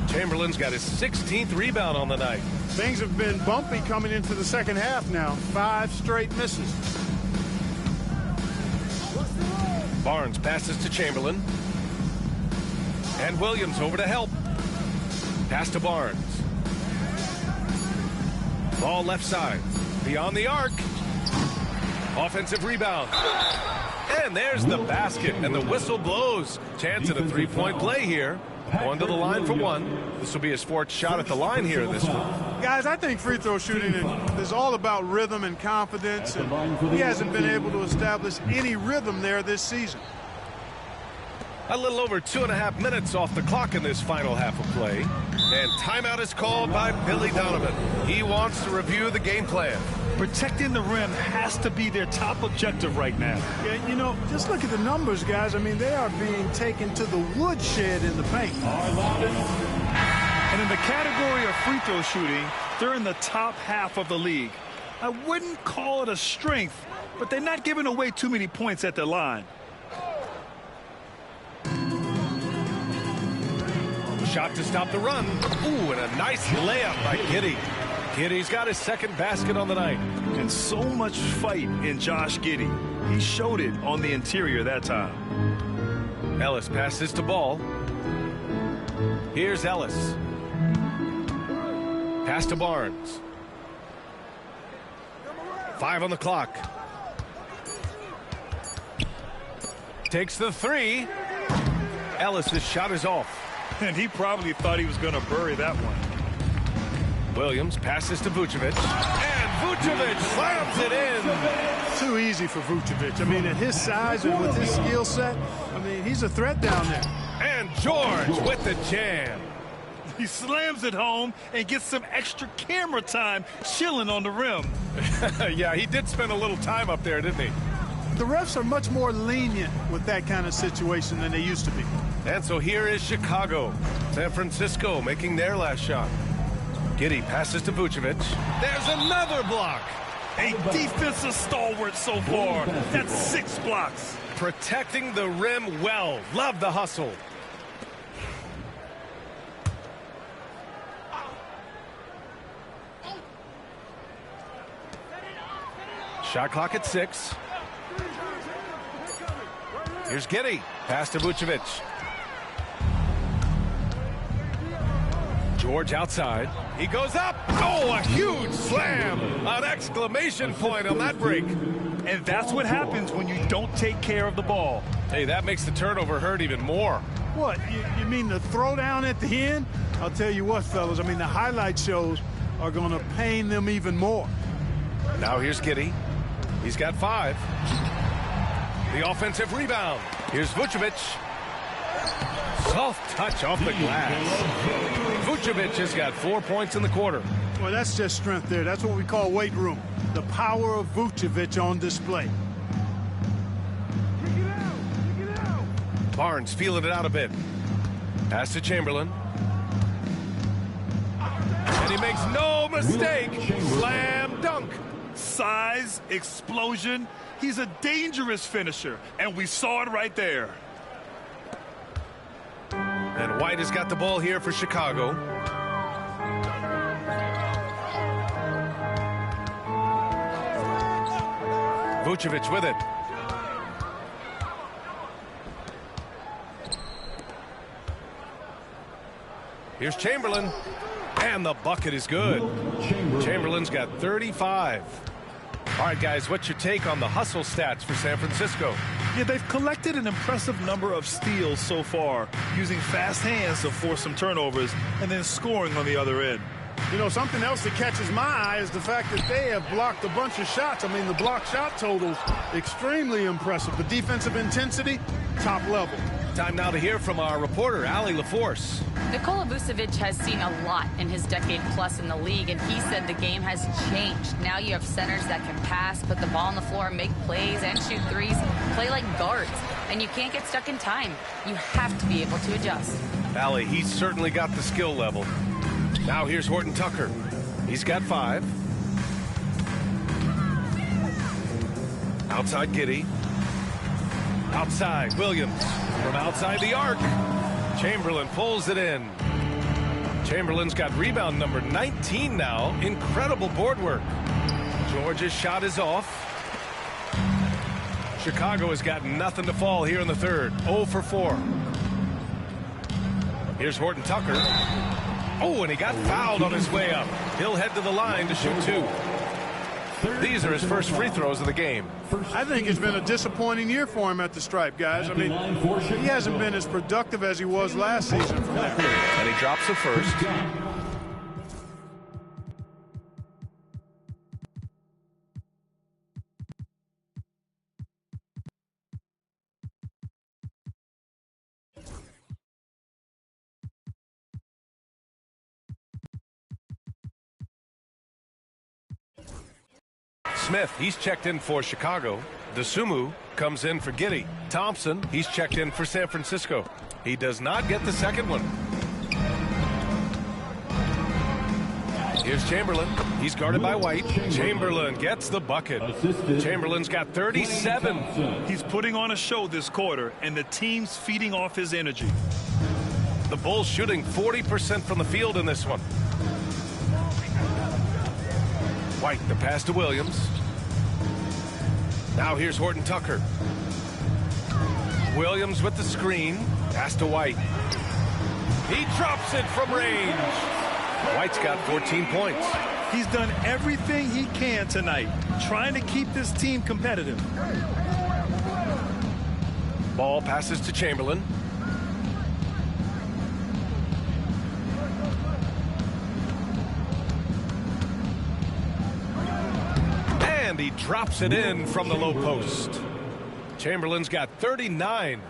Chamberlain's got his 16th rebound on the night. Things have been bumpy coming into the second half now. 5 straight misses. Barnes passes to Chamberlain. And Williams over to help. Pass to Barnes. Ball left side. Beyond the arc. Offensive rebound. And there's the basket. And the whistle blows. Chance at a 3-point play here. Going to the line for 1. This will be his 4th shot at the line here in this one. Guys, I think free throw shooting is all about rhythm and confidence. And he hasn't been able to establish any rhythm there this season. A little over 2.5 minutes off the clock in this final half of play. And timeout is called by Billy Donovan. He wants to review the game plan. Protecting the rim has to be their top objective right now. Yeah, you know, just look at the numbers, guys. I mean, they are being taken to the woodshed in the paint. And in the category of free throw shooting, they're in the top half of the league. I wouldn't call it a strength, but they're not giving away too many points at the line. Shot to stop the run. Ooh, and a nice layup by Giddey. Giddey's got his 2nd basket on the night. And so much fight in Josh Giddey. He showed it on the interior that time. Ellis passes to Ball. Here's Ellis. Pass to Barnes. 5 on the clock. Takes the 3. Ellis's shot is off. And he probably thought he was going to bury that one. Williams passes to Vucevic. And Vucevic slams it in. Too easy for Vucevic. I mean, at his size and with his skill set, I mean, he's a threat down there. And George with the jam. He slams it home and gets some extra camera time chilling on the rim. Yeah, he did spend a little time up there, didn't he? The refs are much more lenient with that kind of situation than they used to be. And so here is Chicago. San Francisco making their last shot. Giddey passes to Vucevic. There's another block. A defensive stalwart so far. That's 6 blocks. Protecting the rim well. Love the hustle. Shot clock at 6. Here's Giddey. Pass to Vucevic. George outside. He goes up. Oh, a huge slam. An exclamation point on that break. And that's what happens when you don't take care of the ball. Hey, that makes the turnover hurt even more. What, you mean the throwdown at the end? I'll tell you what, fellas, I mean, the highlight shows are going to pain them even more. Now here's Giddey. He's got 5. The offensive rebound. Here's Vucevic. Soft touch off the glass. Vucevic has got 4 points in the quarter. Well, that's just strength there. That's what we call weight room. The power of Vucevic on display. Barnes feeling it out a bit. Pass to Chamberlain. And he makes no mistake. Slam dunk. Size, explosion. He's a dangerous finisher, and we saw it right there. And White has got the ball here for Chicago. Vucevic with it. Here's Chamberlain. And the bucket is good. Chamberlain's got 35. All right, guys, what's your take on the hustle stats for San Francisco? Yeah, they've collected an impressive number of steals so far, using fast hands to force some turnovers and then scoring on the other end. You know, something else that catches my eye is the fact that they have blocked a bunch of shots. I mean, the block shot total, extremely impressive. The defensive intensity, top level. Time now to hear from our reporter, Allie LaForce. Nikola Vucevic has seen a lot in his decade plus in the league, and he said the game has changed. Now you have centers that can pass, put the ball on the floor, make plays, and shoot threes, play like guards. And you can't get stuck in time. You have to be able to adjust. Allie, he's certainly got the skill level. Now here's Horton Tucker. He's got 5. Outside Giddey. Outside Williams. From outside the arc. Chamberlain pulls it in. Chamberlain's got rebound number 19 now. Incredible board work. George's shot is off. Chicago has got nothing to fall here in the third. 0 for 4. Here's Horton Tucker. Oh, and he got fouled on his way up. He'll head to the line to shoot 2. These are his first free throws of the game. I think it's been a disappointing year for him at the stripe, guys. I mean, he hasn't been as productive as he was last season from there. And he drops the first. Smith, he's checked in for Chicago. Dosunmu comes in for Giddey. Thompson, he's checked in for San Francisco. He does not get the second one. Here's Chamberlain. He's guarded by White. Chamberlain gets the bucket. Chamberlain's got 37. He's putting on a show this quarter, and the team's feeding off his energy. The Bulls shooting 40% from the field in this one. White, the pass to Williams. Now here's Horton Tucker. Williams with the screen. Pass to White. He drops it from range. White's got 14 points. He's done everything he can tonight, trying to keep this team competitive. Ball passes to Chamberlain. And he drops it in from the low post. Chamberlain's got 39.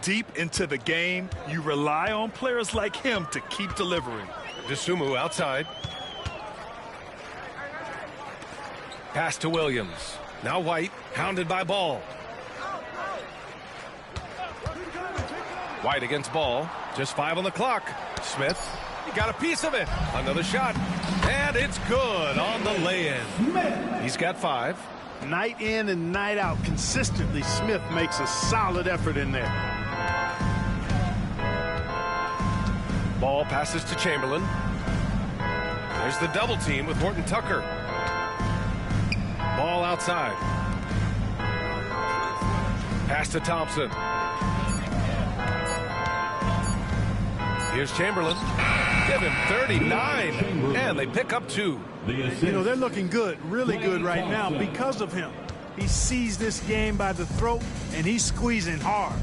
Deep into the game, you rely on players like him to keep delivering. Dosunmu outside. Pass to Williams. Now White, hounded by Ball. White against Ball. Just 5 on the clock. Smith, he got a piece of it. Another shot. And it's good on the lay-in. He's got 5. Night in and night out, consistently, Smith makes a solid effort in there. Ball passes to Chamberlain. There's the double team with Horton Tucker. Ball outside. Pass to Thompson. Here's Chamberlain. give him 39, and they pick up 2. You know, they're looking good, really good right now because of him. He sees this game by the throat, and he's squeezing hard.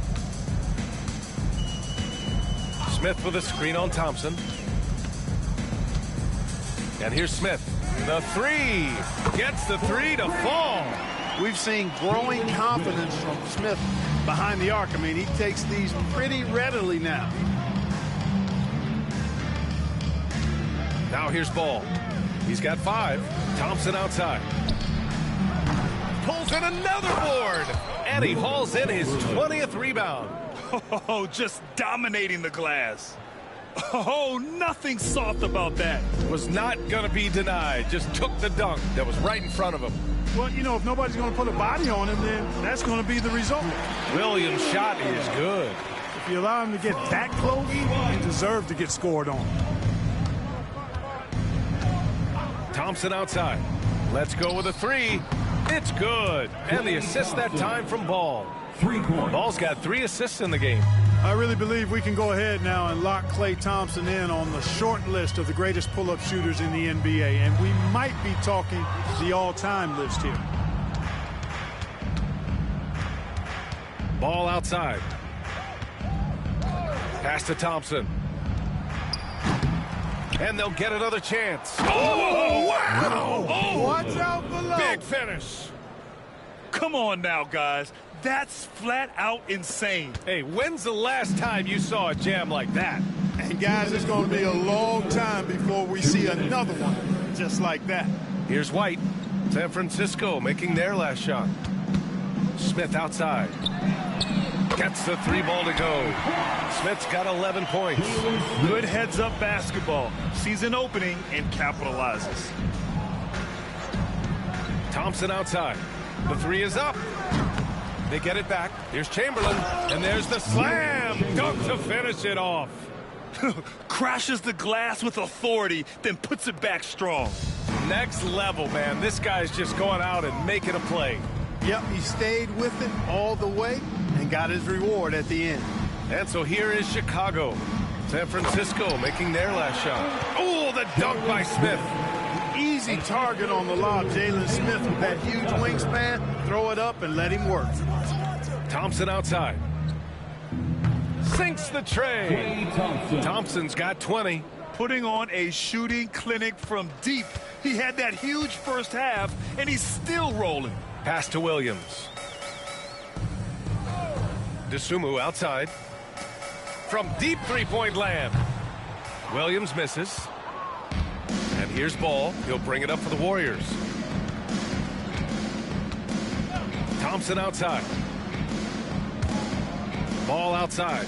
Smith with a screen on Thompson. And here's Smith. The 3. Gets the 3 to fall. We've seen growing confidence from Smith behind the arc. I mean, he takes these pretty readily now. Now here's Ball. He's got 5. Thompson outside. Pulls in another board. And he hauls in his 20th rebound. Oh, just dominating the glass. Oh, nothing soft about that. Was not going to be denied. Just took the dunk that was right in front of him. Well, you know, if nobody's going to put a body on him, then that's going to be the result. Williams' shot is good. If you allow him to get that close, he deserves to get scored on. Thompson outside. Let's go with a 3. It's good. And the assist that time from Ball. Ball's got 3 assists in the game. I really believe we can go ahead now and lock Klay Thompson in on the short list of the greatest pull-up shooters in the NBA. And we might be talking the all-time list here. Ball outside. Pass to Thompson. And they'll get another chance. Oh, wow! Oh, watch out below. Big finish. Come on now, guys. That's flat out insane. Hey, when's the last time you saw a jam like that? And guys, it's going to be a long time before we see another one just like that. Here's White. San Francisco making their last shot. Smith outside. Gets the 3 ball to go. Smith's got 11 points. Good heads-up basketball. Sees an opening and capitalizes. Thompson outside. The 3 is up. They get it back. Here's Chamberlain. And there's the slam dunk to finish it off. Crashes the glass with authority, then puts it back strong. Next level, man. This guy's just going out and making a play. Yep, he stayed with it all the way and got his reward at the end. And so here is Chicago. San Francisco making their last shot. Oh, the dunk by Smith. Easy target on the lob. Jalen Smith with that huge wingspan. Throw it up and let him work. Thompson outside. Sinks the tray. Thompson's got 20. Putting on a shooting clinic from deep. He had that huge first half, and he's still rolling. Pass to Williams. DeSumo outside. From deep three-point land. Williams misses. And here's Ball. He'll bring it up for the Warriors. Thompson outside. Ball outside.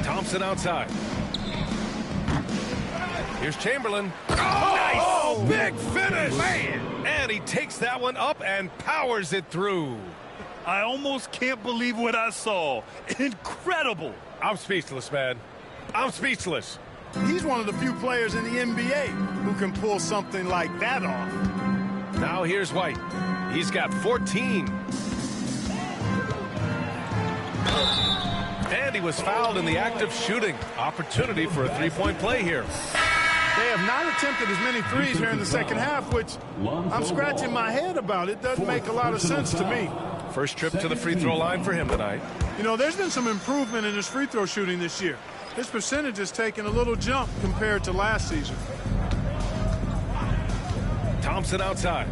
Thompson outside. Here's Chamberlain. Nice! Oh, big finish! Man! And he takes that one up and powers it through. I almost can't believe what I saw. Incredible! I'm speechless, man. I'm speechless. He's one of the few players in the NBA who can pull something like that off. Now here's White. He's got 14. And he was fouled in the act of shooting. Opportunity for a three-point play here. They have not attempted as many threes here in the second half, which I'm scratching my head about. It doesn't make a lot of sense to me. First trip to the free throw line for him tonight. You know, there's been some improvement in his free throw shooting this year. His percentage has taken a little jump compared to last season. Thompson outside.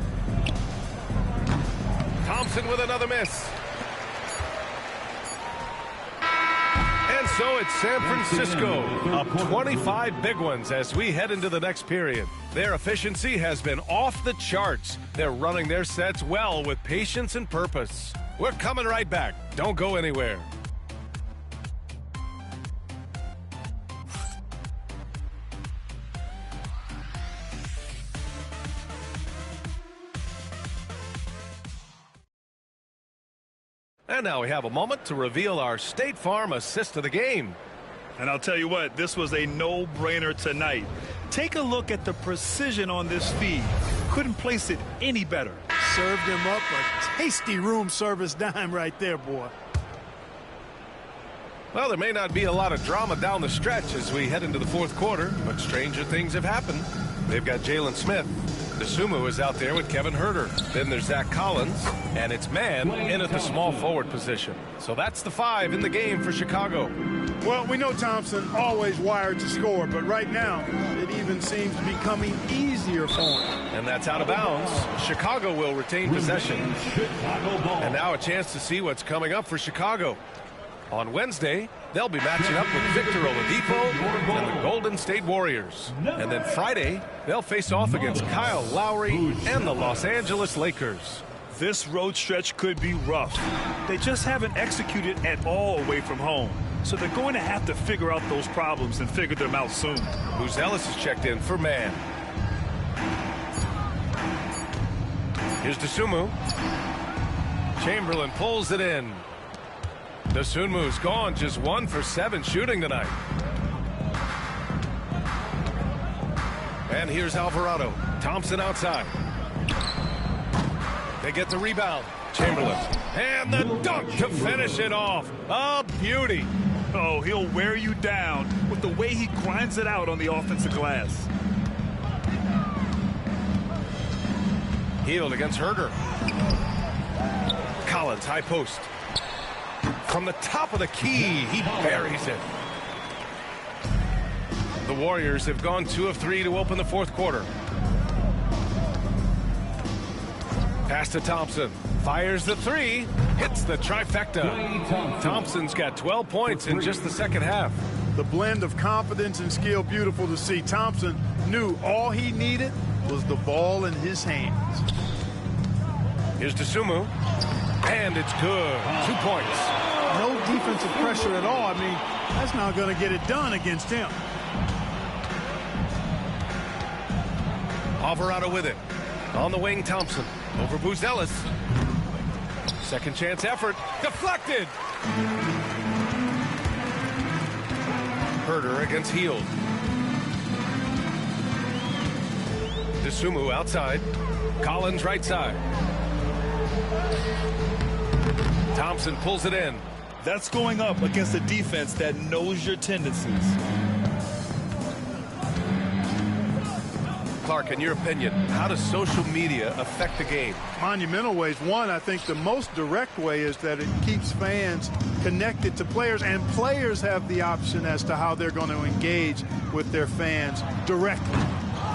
Thompson with another miss. And so it's San Francisco up 25 big ones as we head into the next period. Their efficiency has been off the charts. They're running their sets well with patience and purpose. We're coming right back. Don't go anywhere. And now we have a moment to reveal our State Farm assist of the game. And I'll tell you what, this was a no-brainer tonight. Take a look at the precision on this feed. Couldn't place it any better. Served him up a tasty room service dime right there, boy. Well, there may not be a lot of drama down the stretch as we head into the fourth quarter, but stranger things have happened. They've got Jalen Smith. Dasumu is out there with Kevin Herter. Then there's Zach Collins, and it's man in at the small forward position. So that's the 5 in the game for Chicago. Well, we know Thompson always wired to score, but right now it even seems to be coming easier for him. And that's out of bounds. Chicago will retain possession. And now a chance to see what's coming up for Chicago. On Wednesday, they'll be matching up with Victor Oladipo and the Golden State Warriors. And then Friday, they'll face off against Kyle Lowry and the Los Angeles Lakers. This road stretch could be rough. They just haven't executed at all away from home. So they're going to have to figure out those problems and figure them out soon. Ellis is checked in for man. Here's Dasumu. Chamberlain pulls it in. Dasumu's gone, just 1 for 7 shooting tonight. And here's Alvarado. Thompson outside. They get the rebound. Chamberlain. And the dunk to finish it off. A beauty. Oh, he'll wear you down with the way he grinds it out on the offensive glass. Healed against Herter. Collins, high post. From the top of the key, he buries it. The Warriors have gone 2 of 3 to open the fourth quarter. Pass to Thompson. Fires the 3. Hits the trifecta. Thompson's got 12 points in just the second half. The blend of confidence and skill, beautiful to see. Thompson knew all he needed was the ball in his hands. Here's Dasumu. And it's good. 2 points. No defensive pressure at all. I mean, that's not going to get it done against him. Alvarado with it. On the wing, Thompson. Over Ellis. Second chance effort. Deflected. Herter against Hield. Dasumu outside. Collins right side. Thompson pulls it in. That's going up against a defense that knows your tendencies. Clark, in your opinion, how does social media affect the game? Monumental ways. One, I think the most direct way is that it keeps fans connected to players, and players have the option as to how they're going to engage with their fans directly,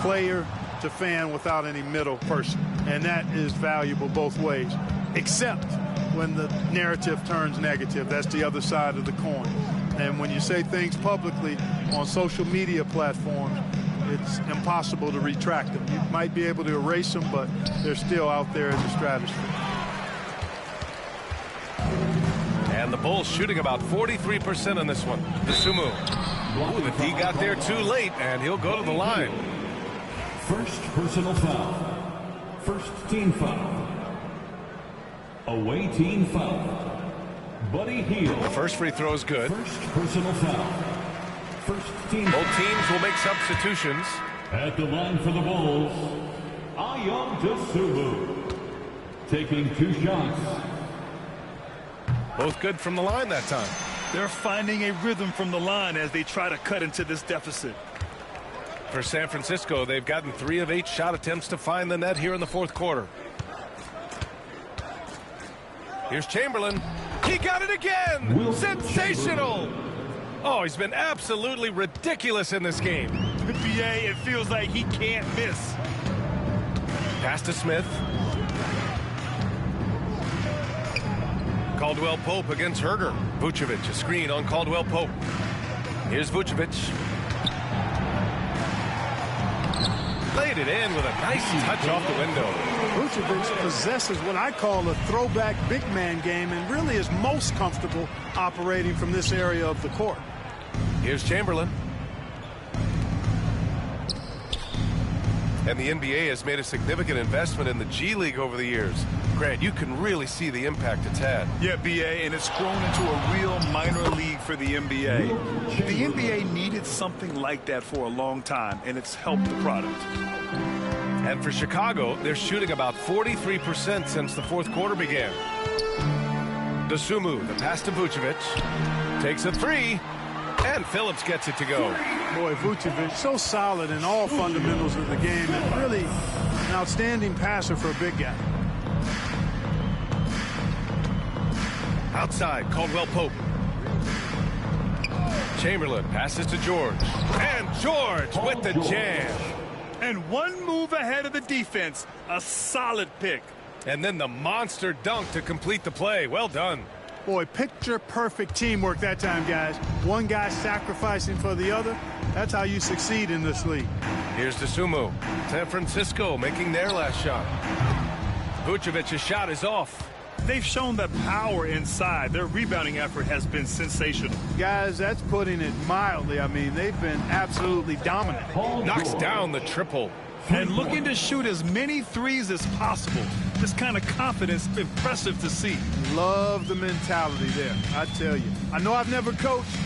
player to fan, without any middle person. And that is valuable both ways, except when the narrative turns negative. That's the other side of the coin. And when you say things publicly on social media platforms, it's impossible to retract them. You might be able to erase them, but they're still out there in the stratosphere. And the Bulls shooting about 43% on this one. Dasumu. Ooh, the D got there too late, and he'll go to the line. First personal foul. First team foul. Away team foul. Buddy Hield. The first free throw is good. First personal foul. First team. Both teams will make substitutions. At the line for the Bulls, Ayo Dosunmu. Taking 2 shots. Both good from the line that time. They're finding a rhythm from the line as they try to cut into this deficit. For San Francisco, they've gotten 3 of 8 shot attempts to find the net here in the fourth quarter. Here's Chamberlain. He got it again. Wilt Sensational. Oh, he's been absolutely ridiculous in this game. BA, it feels like he can't miss. Pass to Smith. Caldwell Pope against Herter. Vucevic, a screen on Caldwell Pope. Here's Vucevic. Laid it in with a nice touch off the window. Vucevic possesses what I call a throwback big man game and really is most comfortable operating from this area of the court. Here's Chamberlain. And the NBA has made a significant investment in the G League over the years. Grant, you can really see the impact it's had. Yeah, BA, and it's grown into a real minor league for the NBA. The NBA needed something like that for a long time, and it's helped the product. And for Chicago, they're shooting about 43% since the fourth quarter began. Dasumu, the pass to Vucevic. Takes a three, and Phillips gets it to go. Boy, Vucevic, so solid in all fundamentals of the game, and really an outstanding passer for a big guy. Outside, Caldwell Pope. Chamberlain passes to George. And George with the jam. And one move ahead of the defense. A solid pick. And then the monster dunk to complete the play. Well done. Boy, picture-perfect teamwork that time, guys. One guy sacrificing for the other. That's how you succeed in this league. Here's DeSumo. San Francisco making their last shot. Vucevic's shot is off. They've shown the power inside. Their rebounding effort has been sensational. Guys, that's putting it mildly. I mean, they've been absolutely dominant. Knocks down the triple. And looking to shoot as many threes as possible. This kind of confidence, impressive to see. Love the mentality there, I tell you. I know I've never coached,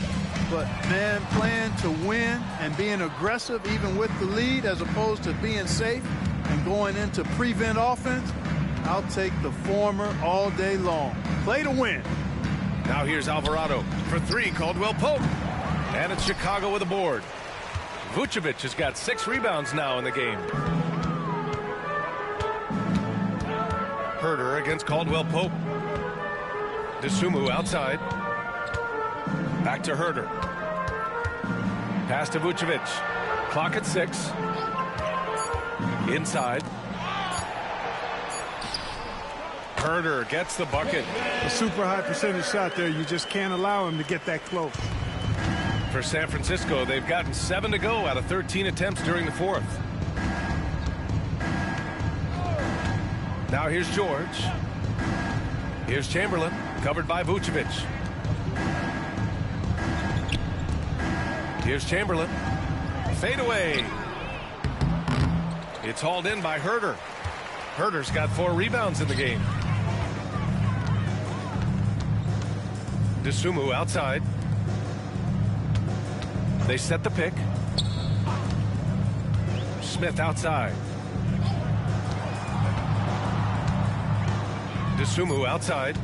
but, man, playing to win and being aggressive even with the lead as opposed to being safe and going into prevent offense, I'll take the former all day long. Play to win. Now here's Alvarado for three, Caldwell Pope. And it's Chicago with a board. Vucevic has got 6 rebounds now in the game. Herder against Caldwell Pope. DeSumo outside. Back to Herder. Pass to Vucevic. Clock at 6. Inside. Herder gets the bucket. A super high percentage shot there. You just can't allow him to get that close. For San Francisco, they've gotten 7 to go out of 13 attempts during the fourth. Now here's George. Here's Chamberlain, covered by Vucevic. Here's Chamberlain. Fade away. It's hauled in by Herder. Herder's got 4 rebounds in the game. DeSumo outside. They set the pick. Smith outside. DeSumo outside.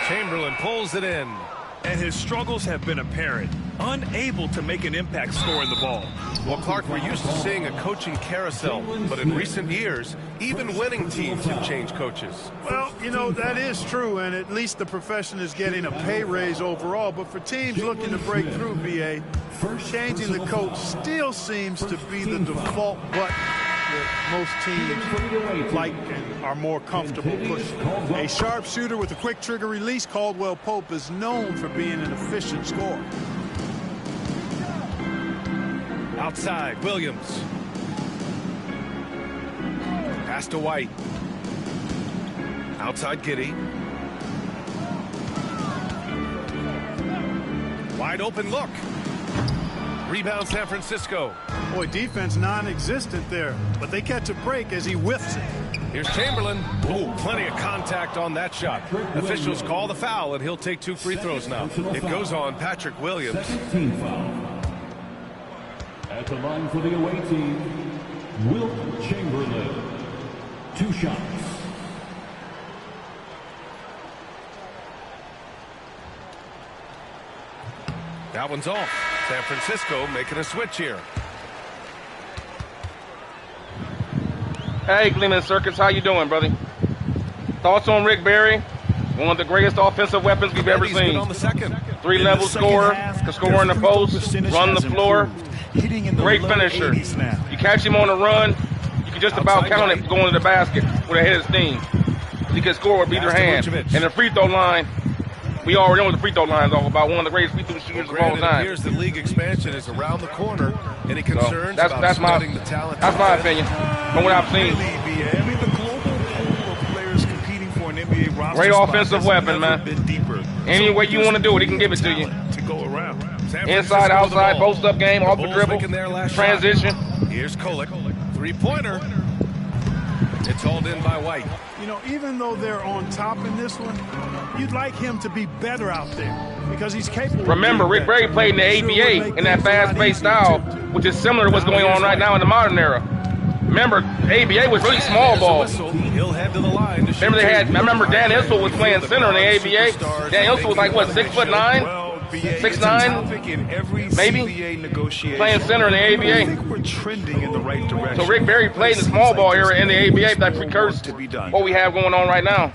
Chamberlain pulls it in. And his struggles have been apparent. Unable to make an impact scoring the ball. Well, Clark, we're used to seeing a coaching carousel, but in recent years, even winning teams have changed coaches. Well, you know, that is true, and at least the profession is getting a pay raise overall. But for teams looking to break through, BA, changing the coach still seems to be the default button that most teams like and are more comfortable pushing. A sharpshooter with a quick trigger release, Caldwell Pope is known for being an efficient scorer. Outside, Williams. Pass to White. Outside, Giddey. Wide open look. Rebound, San Francisco. Boy, defense non-existent there, but they catch a break as he whiffs it. Here's Chamberlain. Oh, plenty of contact on that shot. Officials call the foul, and he'll take 2 free throws now. It goes on Patrick Williams. Team foul. At the line for the away team, Wilt Chamberlain. 2 shots. That one's off. San Francisco making a switch here. Hey, Gleeman Circus, how you doing, brother? Thoughts on Rick Barry? One of the greatest offensive weapons we've ever seen. On the second. 3-level scorer, can score in the post, run the floor. Great finisher. You catch him on the run, you can just about count it going to the basket with a head of steam. He can score with either hand. And the free throw line, we already know what the free throw line is all about. One of the greatest free throw shooters of all time. It appears the league expansion is around the corner. Any concerns so about spreading the talent? That's my opinion from what I've seen. I mean, the global pool of players competing for an NBA roster. Great offensive weapon, man. Any way you want to do it, he can give it to you. To go around. Inside, outside, post-up game, off the dribble, transition. Here's Kolek. 3-pointer. It's hauled in by White. You know, even though they're on top in this one, you'd like him to be better out there because he's capable. Remember, Rick Barry played in the ABA in that fast-paced style, which is similar to what's going on right now in the modern era. remember, ABA was really small ball. He'll head to the line to Remember I remember Dan Issel was playing center in the ABA. Dan Issel was like, what, 6'9"? 6'9", maybe, playing center in the ABA. I think we're trending in the right direction. So Rick Barry played in the small ball era in the ABA. That precursed what we have going on right now.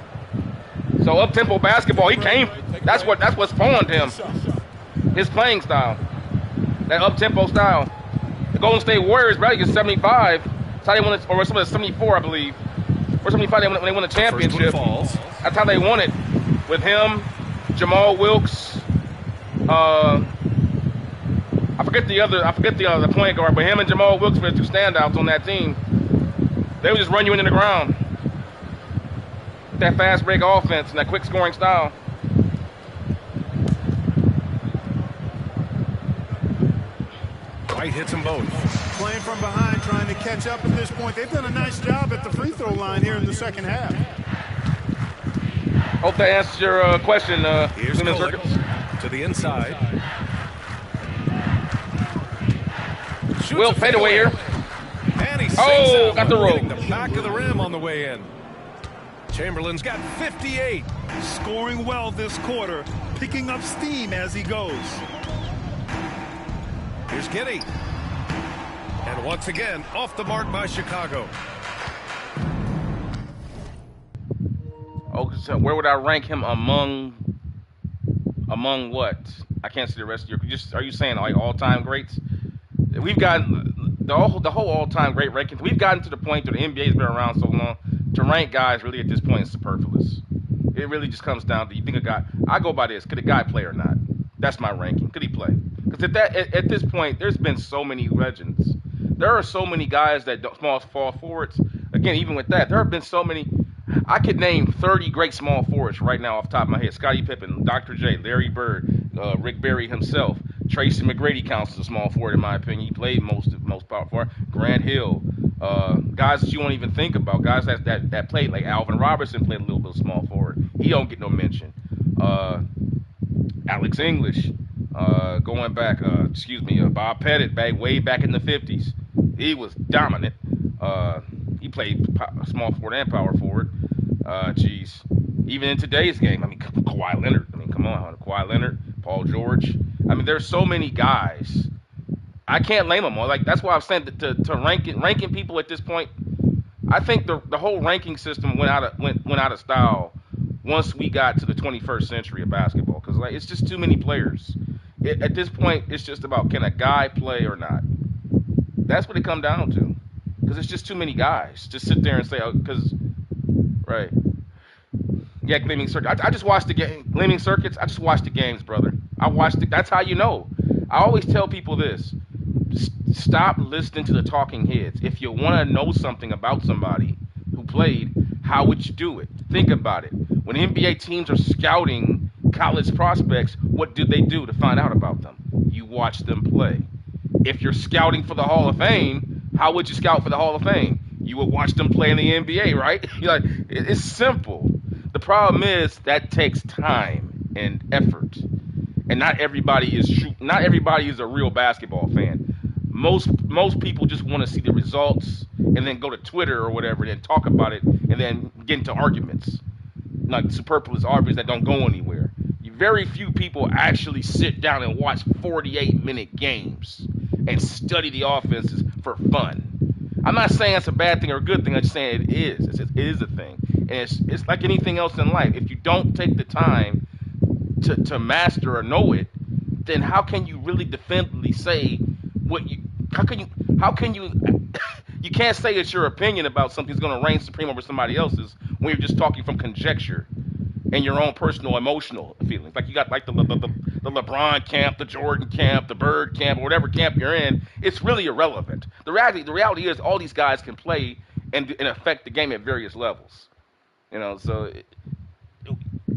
So up-tempo basketball, he came. That's what spawned him. His playing style, that up-tempo style. The Golden State Warriors, probably get 75. That's how they won it, or some of the 74, I believe, or 75. When they won the championship. That's how they won it, with him, Jamal Wilkes. I forget the point guard, but him and Jamal Wilkes were the two standouts on that team. They would just run you into the ground. That fast break offense and that quick scoring style. White hits them both. Playing from behind, trying to catch up at this point. They've done a nice job at the free throw line here in the second half. Hope that answers your question, Here's Circuits. To the inside. Wilt fade away here. And he got the rope. The back of the rim on the way in. Chamberlain's got 58. Scoring well this quarter, picking up steam as he goes. Here's Giddey. And once again, off the mark by Chicago. Oh, so where would I rank him among what? I can't see the rest of your. Are you saying like all-time greats? We've gotten the whole all-time great rankings. We've gotten to the point that the NBA has been around so long to rank guys really at this point is superfluous. It really just comes down to, you think a guy. I go by this: could a guy play or not? That's my ranking. Could he play? Because at this point, there's been so many legends. There are so many guys that small forwards. Again, even with that, there have been so many. I could name 30 great small forwards right now off the top of my head. Scottie Pippen, Dr. J, Larry Bird, Rick Barry himself. Tracy McGrady counts as a small forward in my opinion. He played most power forward. Grant Hill, guys that you won't even think about. Guys that played, like Alvin Robertson played a little bit of small forward. He don't get no mention. Alex English, going back, Bob Pettit, way back in the 50s. He was dominant. He played small forward and power forward. Even in today's game, Kawhi Leonard. Come on, Kawhi Leonard, Paul George. There's so many guys. I can't name them all. That's why I'm saying to ranking people at this point. I think the whole ranking system went out of style once we got to the 21st century of basketball, because it's just too many players. At this point, it's just about, can a guy play or not? That's what it comes down to, because it's just too many guys. Just sit there and say, right. Yeah, Gleaming Circuit. I just watched the game. Gleaming Circuits, I just watched the games, brother. I watched it. That's how you know. I always tell people this. Stop listening to the talking heads. If you want to know something about somebody who played, how would you do it? Think about it. When NBA teams are scouting college prospects, what do they do to find out about them? You watch them play. If you're scouting for the Hall of Fame, how would you scout for the Hall of Fame? You would watch them play in the NBA, right? It's simple. The problem is that takes time and effort, and not everybody is a real basketball fan. Most people just want to see the results and then go to Twitter or whatever and then talk about it and then get into arguments, like superfluous arguments that don't go anywhere. Very few people actually sit down and watch 48-minute games and study the offenses for fun. I'm not saying it's a bad thing or a good thing. I'm just saying it is. It is a thing. And it's like anything else in life. If you don't take the time to master or know it, then how can you really definitively say how can you you can't say it's your opinion about something's going to reign supreme over somebody else's when you're just talking from conjecture and your own personal emotional feelings. Like you got like the LeBron camp, the Jordan camp, the Bird camp, or whatever camp you're in. It's really irrelevant. The reality is all these guys can play and affect the game at various levels. So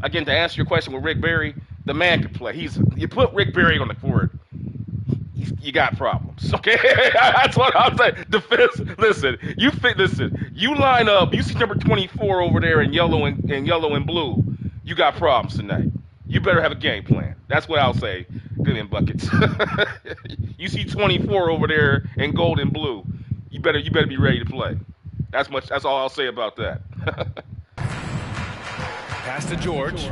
again, to answer your question with Rick Barry, the man can play. You put Rick Barry on the court, you got problems. Okay, that's what I'm saying. Listen, you line up. You see number 24 over there in yellow and blue. You got problems tonight. You better have a game plan. That's what I'll say. Good in buckets. You see 24 over there in gold and blue. you better be ready to play. That's all I'll say about that. Pass to George.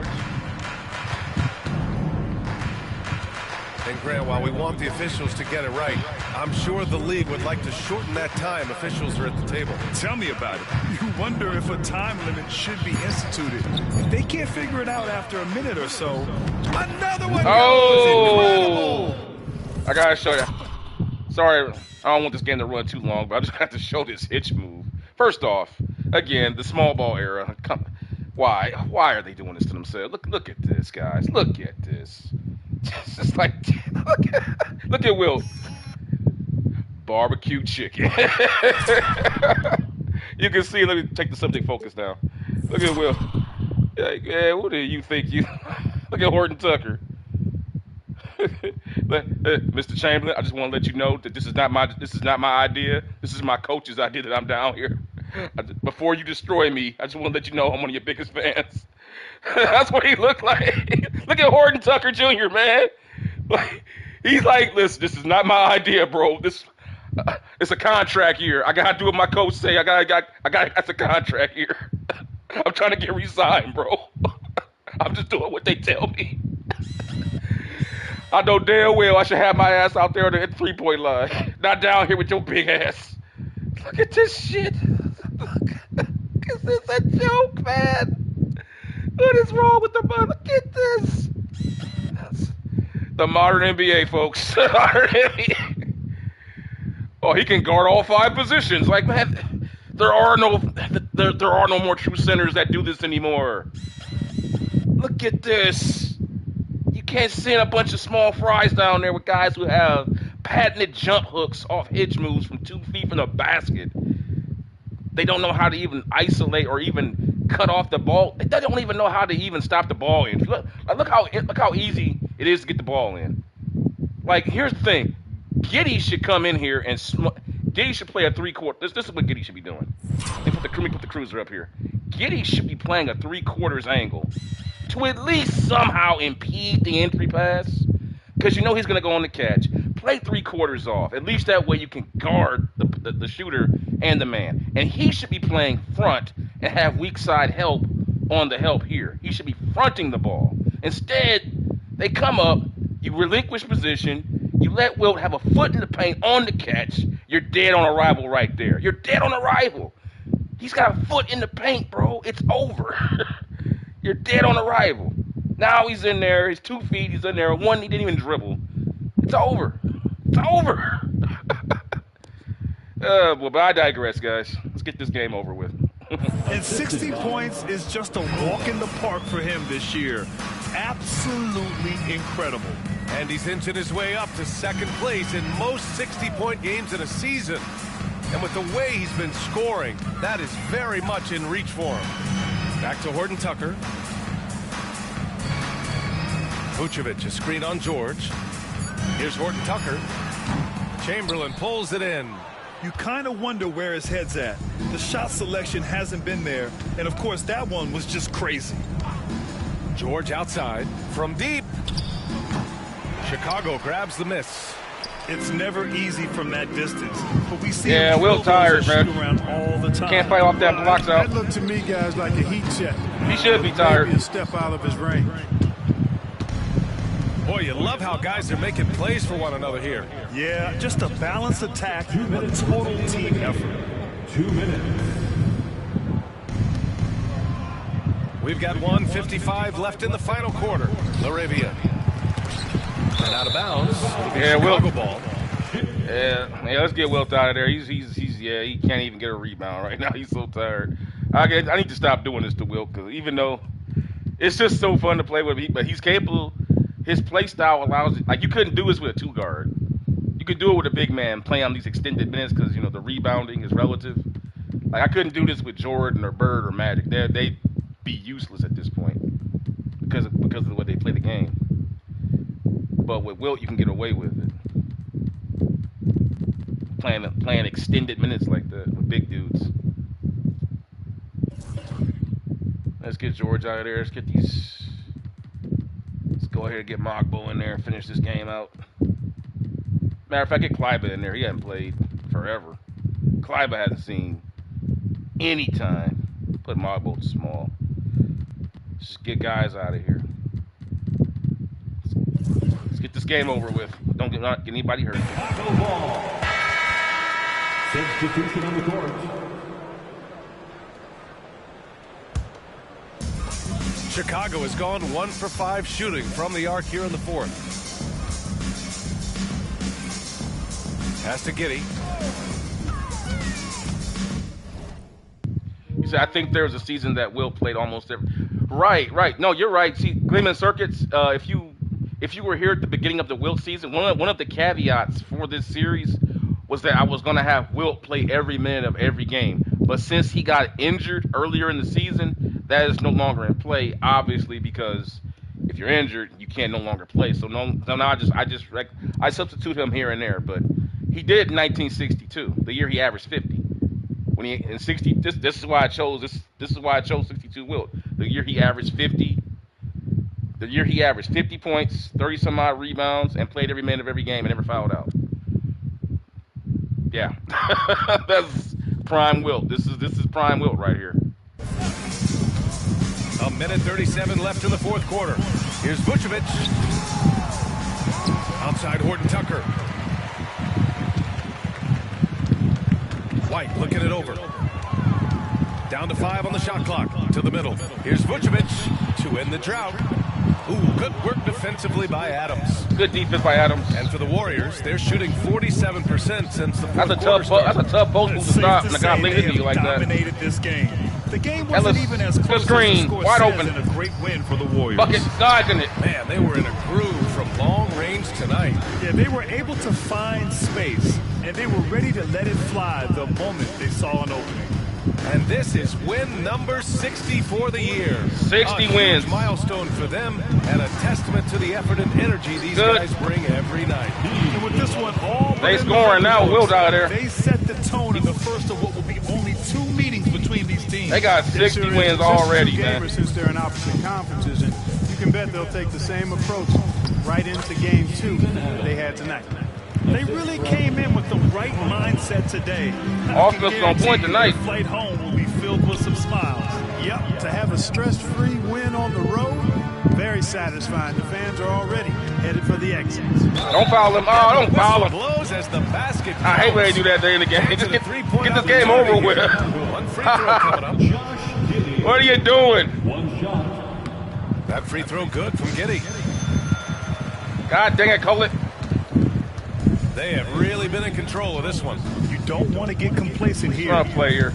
And Grant, while we want the officials to get it right, I'm sure the league would like to shorten that time officials are at the table. Tell me about it. You wonder if a time limit should be instituted. If they can't figure it out after a minute or so, another one goes. Incredible. I gotta show you. Sorry, I don't want this game to run too long, but I just have to show this hitch move. First off, again, the small ball era. Why are they doing this to themselves? Look at this, guys. Look at this. It's just like, look at Wilt. Barbecue chicken. You can see, let me take the subject focus now. Look at Wilt. Yeah, what do you think you... Look at Horton Tucker. Mr. Chamberlain, I just want to let you know that this is not my idea. This is my coach's idea that I'm down here. Before you destroy me, I just want to let you know I'm one of your biggest fans. That's what he looked like. Look at Horton Tucker Jr., man. Like, he's like, listen, this is not my idea, bro. This it's a contract year. I gotta do what my coach say. I got that's a contract year. I'm trying to get re-signed, bro. I'm just doing what they tell me. I know damn well I should have my ass out there at the 3-point line, not down here with your big ass. Look at this shit. Is this a joke, man? What is wrong with the ball? Look at this. That's the modern NBA, folks. Modern NBA. Oh, he can guard all 5 positions. Like, man, there are no more true centers that do this anymore. Look at this. You can't send a bunch of small fries down there with guys who have patented jump hooks off hitch moves from 2 feet from the basket. They don't know how to even isolate or even cut off the ball. They don't even know how to even stop the ball in. Look how easy it is to get the ball in. Like, here's the thing. Giddey should come in here and Giddey should play a 3/4. This is what Giddey should be doing. Let me put the cruiser up here. Giddey should be playing a 3/4 angle to at least somehow impede the entry pass, because you know he's going to go on the catch. Play 3/4 off. At least that way you can guard the shooter and the man. And he should be playing front and have weak side help on the help here. He should be fronting the ball. Instead, they come up, you relinquish position, you let Wilt have a foot in the paint on the catch. You're dead on arrival right there. You're dead on arrival. He's got a foot in the paint, bro. It's over. You're dead on arrival. Now he's in there. His 2 feet. He's in there. One, he didn't even dribble. It's over. It's over. Well, but I digress, guys. Let's get this game over with. And 60 points is just a walk in the park for him this year. Absolutely incredible. And he's inching his way up to second place in most 60-point games in a season. And with the way he's been scoring, that is very much in reach for him. Back to Horton Tucker. Vucevic, a screen on George. Here's Horton Tucker. Chamberlain pulls it in. You kind of wonder where his head's at. The shot selection hasn't been there. And, of course, that one was just crazy. George outside from deep. Chicago grabs the miss. It's never easy from that distance, but we see him Wilt tired, man. Around all the time. Can't fight off that blocks out. That looked to me, guys, like a heat check. He should be tired. Maybe a step out of his range. Boy, you love how guys are making plays for one another here. Yeah, just a balanced attack, a total team effort. 2 minutes. We've got 1:55 left in the final quarter. Laravia. And out of bounds. Yeah, Wilt. Ball. Yeah, let's get Wilt out of there. He can't even get a rebound right now. He's so tired. I need to stop doing this to Wilt, because even though it's just so fun to play with him, but he's capable. His play style allows it. Like, you couldn't do this with a 2-guard. You could do it with a big man playing on these extended minutes, because, you know, the rebounding is relative. Like, I couldn't do this with Jordan or Bird or Magic. They'd be useless at this point because of the way they play the game. But with Wilt, you can get away with it. Playing extended minutes like that with big dudes. Let's get George out of there. Let's go ahead and get Mogbo in there and finish this game out. Matter of fact, get Kleiba in there. He hasn't played forever. Kleiber hasn't seen any time. Put my boat small. Just get guys out of here. Let's get this game over with. Don't get anybody hurt. Chicago ball. Substitution on the court. Chicago has gone 1 for 5 shooting from the arc here in the fourth. Pass to Giddey. You said, I think there was a season that Wilt played almost every. Right. No, you're right. See, Gleeman Circuits, if you were here at the beginning of the Wilt season, one of the caveats for this series was that I was going to have Wilt play every minute of every game. But since he got injured earlier in the season, that is no longer in play, obviously, because if you're injured, you can no longer play. So now I substitute him here and there. But he did in 1962, the year he averaged 50. When he in 60, this is why I chose this is why I chose 62 Wilt. The year he averaged 50. The year he averaged 50 points, 30 some odd rebounds, and played every minute of every game and never fouled out. Yeah, that's prime Wilt. This is prime Wilt right here. A minute 37 left in the fourth quarter. Here's Vucevic. Outside Horton Tucker. White looking it over. Down to 5 on the shot clock. To the middle. Here's Vucevic to end the drought. Ooh, good work defensively by Adams. Good defense by Adams. And for the Warriors, they're shooting 47% since the fourth That's quarter. a tough post move to stop, and the guy linked into you like that. Dominated this game. The game wasn't even as close screen, as the score wide says, open. and a great win for the Warriors. Bucket, dodging it. Man, they were in a groove from long range tonight. Yeah, they were able to find space, and they were ready to let it fly the moment they saw an opening. And this is win number 60 for the year. 60 a wins. Huge milestone for them and a testament to the effort and energy these guys bring every night. And with this one all they scoring now. Wilt out there. They set the tone in the first of what will be only 2 meetings between these teams. They got 60 wins already, man. Since they're in opposite conferences, and you can bet they'll take the same approach right into game 2 that they had tonight. They really came in with the right mindset today. Offense on point tonight. The flight home will be filled with some smiles. Yep, to have a stress-free win on the road, very satisfying. The fans are already headed for the exits. Don't foul him. Oh, don't foul him. Blows as the basket I hate when they do that in the game. Just get this game over with. One free throw coming up. What are you doing? One shot. That free throw good from Giddey. God dang it, Colette. They have really been in control of this one. You don't want to get complacent here. Front play here.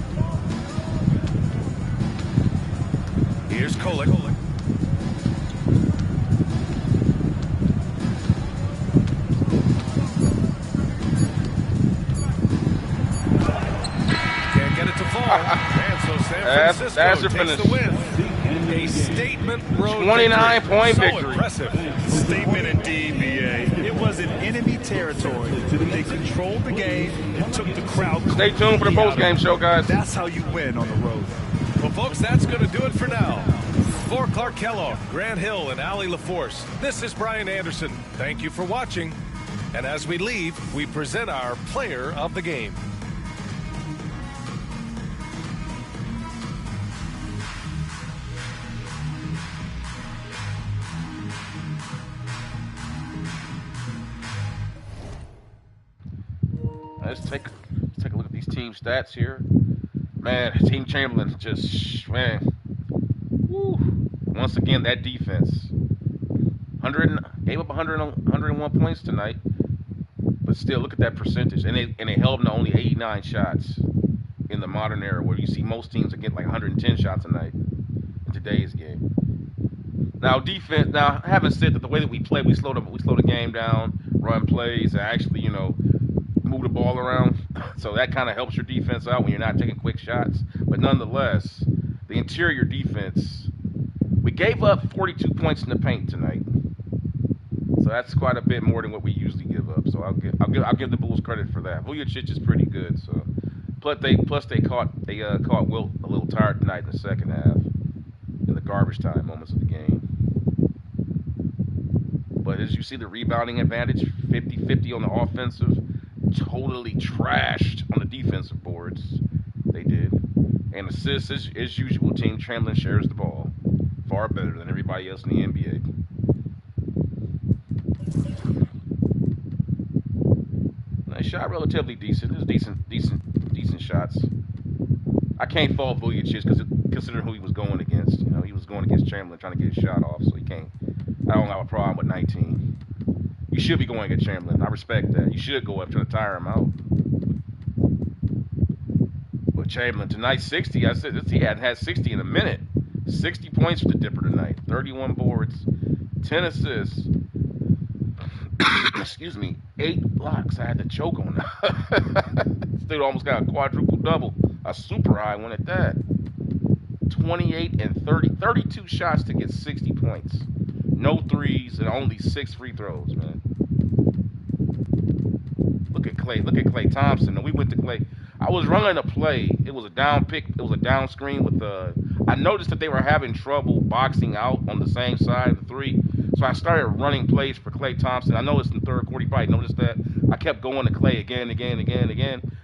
Here's Kolek. Can't get it to fall. And so San Francisco That's your takes finish. the win. A statement road 29-point victory. victory. Impressive. Statement indeed, BA. It was in enemy territory. They controlled the game and took the crowd. Stay tuned for the post-game show, guys. That's how you win on the road. Well, folks, that's going to do it for now. For Clark Kellogg, Grant Hill, and Allie LaForce, this is Brian Anderson. Thank you for watching. And as we leave, we present our player of the game. Let's take a look at these team stats here. Man, Team Chamberlain just, man. Woo. Once again, that defense. Gave up 101 points tonight. But still, look at that percentage. And they held them to only 89 shots in the modern era, where you see most teams are getting like 110 shots a night in today's game. Now, defense, now, having said that, the way that we play, we slow the game down, run plays, and actually, move the ball around. So that kind of helps your defense out when you're not taking quick shots. But nonetheless, the interior defense, we gave up 42 points in the paint tonight. So that's quite a bit more than what we usually give up. So I'll give the Bulls credit for that. Vucevic is pretty good. So plus they caught Wilt a little tired tonight in the second half, in the garbage time moments of the game. But as you see, the rebounding advantage, 50-50 on the offensive. totally trashed on the defensive boards. They did. And assists, as usual, Team Chamberlain shares the ball far better than everybody else in the NBA. They shot relatively decent. It was decent shots. I can't fault Vujacic because considering who he was going against. You know, he was going against Chamberlain trying to get his shot off, so he can't. I don't have a problem with 19. You should be going against Chamberlain. I respect that. You should go up trying to tire him out. But Chamberlain tonight, 60. I said he hadn't had 60 in a minute. 60 points for the Dipper tonight. 31 boards, 10 assists. Excuse me, 8 blocks. I had to choke on that. Still almost got a quadruple double. A super high one at that. 28 and 30. 32 shots to get 60 points. No threes and only 6 free throws, man. Look at Klay. Look at Klay Thompson. And we went to Klay. I was running a play. It was a down pick. It was a down screen with the. I noticed that they were having trouble boxing out on the same side of the three. So I started running plays for Klay Thompson. I noticed in the third quarter, you probably noticed that. I kept going to Klay again.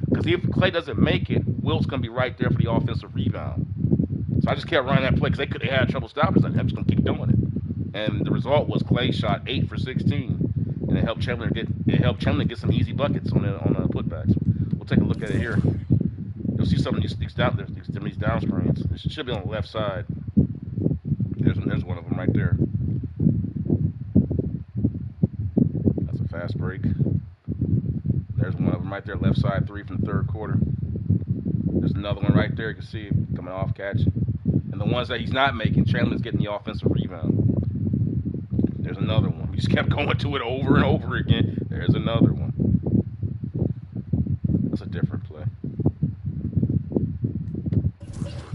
Because if Klay doesn't make it, Wilt's going to be right there for the offensive rebound. So I just kept running that play because they had trouble stopping us. I'm just going to keep doing it. And the result was Klay shot 8 for 16. And it helped Chamberlain get some easy buckets on the putbacks. We'll take a look at it here. You'll see some of these down screens. It should be on the left side. There's one of them right there. That's a fast break. There's one of them right there, left side 3 from the third quarter. There's another one right there. You can see it coming off catch. And the ones that he's not making, Chamberlain's getting the offensive rebound. There's another one. We just kept going to it over and over again. There's another one. That's a different play.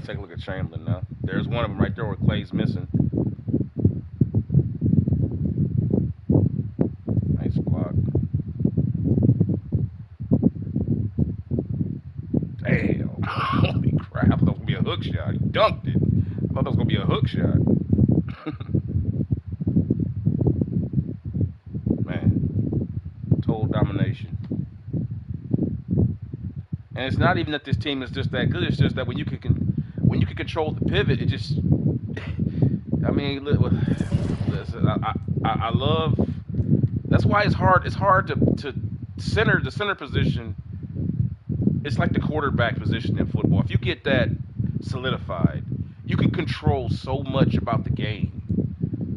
Take a look at Chamberlain now. There's one of them right there where Klay's missing. Nice block. Damn. Holy crap. I thought it was going to be a hook shot. He dunked it. I thought that was going to be a hook shot. Man. Total domination. And it's not even that this team is just that good. It's just that when you can control the pivot, it just. I mean, listen, I love. That's why it's hard. It's hard to center the center position. It's like the quarterback position in football. If you get that solidified, you can control so much about the game.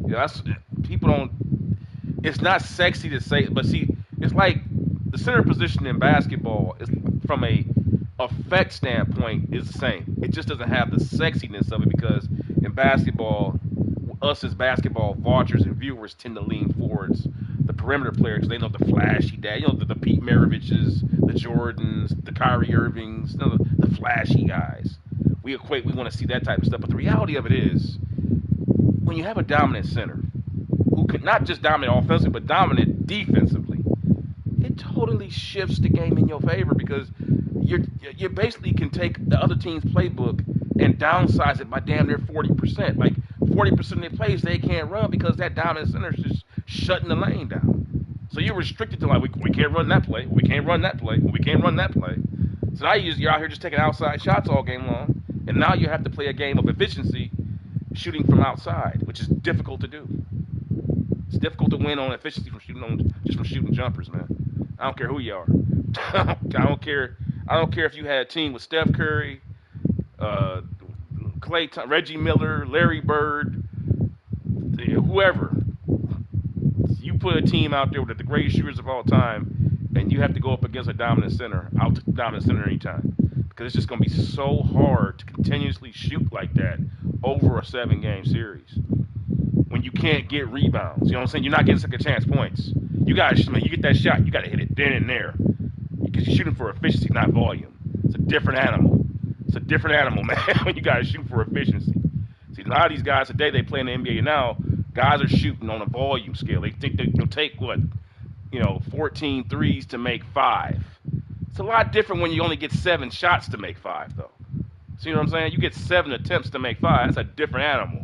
You know, people don't. It's not sexy to say, but see, it's like the center position in basketball is from a effect standpoint is the same. It just doesn't have the sexiness of it because in basketball, us as basketball watchers and viewers tend to lean towards the perimeter players. They know the flashy dad, the Pete Maraviches, the Jordans, the Kyrie Irvings, the flashy guys. We want to see that type of stuff. But the reality of it is, when you have a dominant center who could not just dominate offensively, but dominant defensively, it totally shifts the game in your favor because you basically can take the other team's playbook and downsize it by damn near 40%. Like 40% of their plays they can't run because that dominant center is just shutting the lane down. So you're restricted to like we can't run that play, we can't run that play, we can't run that play. So now you're out here just taking outside shots all game long, and now you have to play a game of efficiency, shooting from outside, which is difficult to do. It's difficult to win on efficiency from shooting jumpers, man. I don't care who you are. I don't care. I don't care if you had a team with Steph Curry, Reggie Miller, Larry Bird, whoever. You put a team out there with the greatest shooters of all time, and you have to go up against a dominant center. I'll take the dominant center anytime. Because it's just going to be so hard to continuously shoot like that over a 7-game series. When you can't get rebounds. You know what I'm saying? You're not getting second chance points. You get that shot, you got to hit it then and there. Because you're shooting for efficiency, not volume. It's a different animal. It's a different animal, man, when you guys shoot for efficiency. See, a lot of these guys today, they play in the NBA now, guys are shooting on a volume scale. They think they'll take, 14 threes to make 5. It's a lot different when you only get 7 shots to make 5, though. See what I'm saying? You get 7 attempts to make 5. That's a different animal.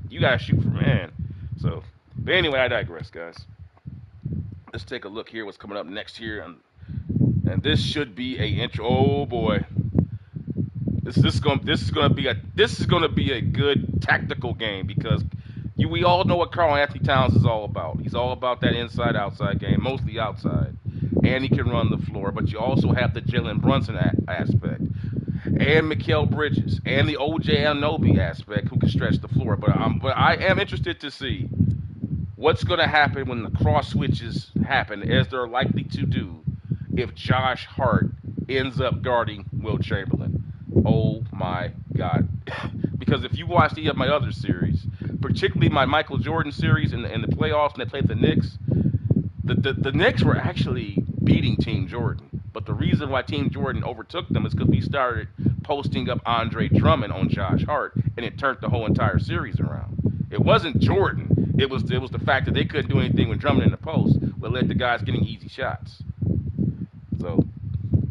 You got to shoot for man. So, but anyway, I digress, guys. Let's take a look here. What's coming up next here, and this should be a intro. Oh boy, this is gonna be a good tactical game because we all know what Karl Anthony Towns is all about. He's all about that inside-outside game, mostly outside, and he can run the floor. But you also have the Jalen Brunson aspect, and Mikal Bridges, and the OJ Anunoby aspect, who can stretch the floor. But I am interested to see what's going to happen when the cross switches happen, as they're likely to do, if Josh Hart ends up guarding Wilt Chamberlain. Oh my God. Because if you watch any of my other series, particularly my Michael Jordan series in the playoffs, and they played the Knicks, the Knicks were actually beating Team Jordan. But the reason why Team Jordan overtook them is because we started posting up Andre Drummond on Josh Hart, and it turned the whole entire series around. It wasn't Jordan. It was the fact that they couldn't do anything with Drummond in the post, but led to guys getting easy shots. So,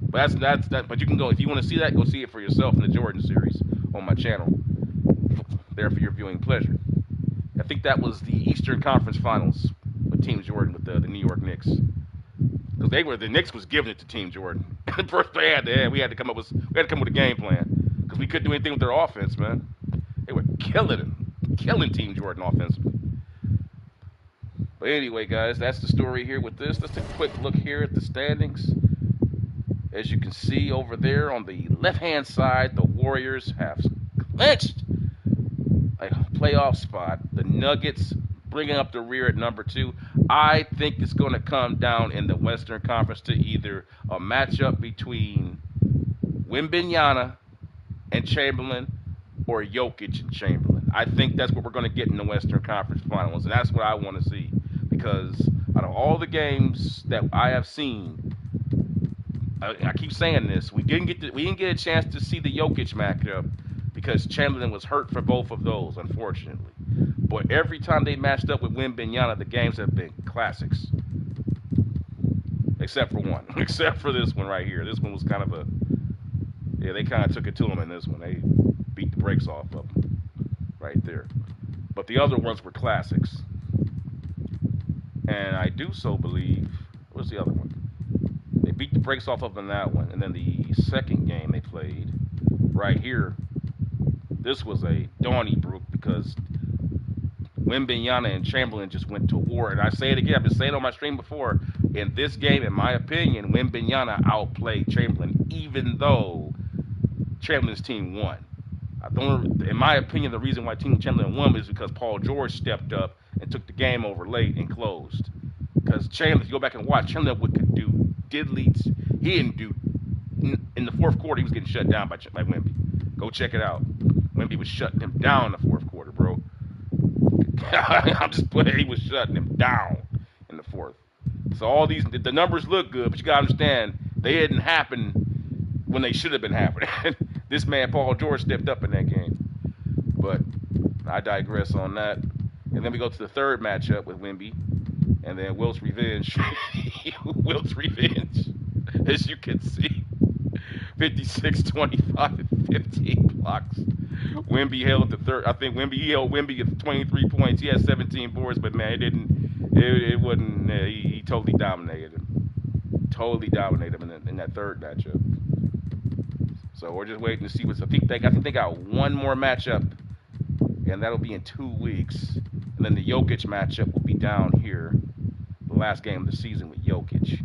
but that's that. But you can go, if you want to see that, go see it for yourself in the Jordan series on my channel. There for your viewing pleasure. I think that was the Eastern Conference Finals with Team Jordan with the New York Knicks. Because the Knicks was giving it to Team Jordan. First we had to come up with a game plan because we couldn't do anything with their offense, man. They were killing Team Jordan offensively. But anyway, guys, that's the story here with this. Let's take a quick look here at the standings. As you can see over there on the left-hand side, the Warriors have clinched a playoff spot. The Nuggets bringing up the rear at number 2. I think it's going to come down in the Western Conference to either a matchup between Wembanyama and Chamberlain or Jokic and Chamberlain. I think that's what we're going to get in the Western Conference Finals, and that's what I want to see. Because out of all the games that I have seen, I keep saying this, we didn't get a chance to see the Jokic matchup because Chamberlain was hurt for both of those, unfortunately. But every time they matched up with Wembanyama, the games have been classics. Except for one. Except for this one right here. This one was kind of they kind of took it to him in this one. They beat the brakes off of him right there. But the other ones were classics. And I do so believe, what's the other one? They beat the brakes off of him in that one. And then the second game they played right here, this was a Donnybrook because Wembanyama and Chamberlain just went to war. And I say it again, I've been saying it on my stream before, in this game, in my opinion, Wembanyama outplayed Chamberlain, even though Chamberlain's team won. In my opinion, the reason why Team Chamberlain won is because Paul George stepped up and took the game over late and closed. Because Chamberlain, if you go back and watch, Chamberlain could do diddly. He didn't do, in the fourth quarter, he was getting shut down by Wemby. Go check it out. Wemby was shutting him down in the fourth quarter, bro. I'm just putting, he was shutting him down in the fourth. So all these, the numbers look good, but you got to understand, they didn't happen when they should have been happening. This man, Paul George, stepped up in that game. But I digress on that. And then we go to the third matchup with Wemby. And then Wilt's revenge. Wilt's revenge. As you can see. 56, 25, 15 blocks. Wemby held the third. I think he held Wemby at 23 points. He had 17 boards, but man, it wasn't. He totally dominated him. Totally dominated him in that third matchup. So we're just waiting to see what's. I think they got one more matchup, and that'll be in 2 weeks. And then the Jokic matchup will be down here, the last game of the season with Jokic.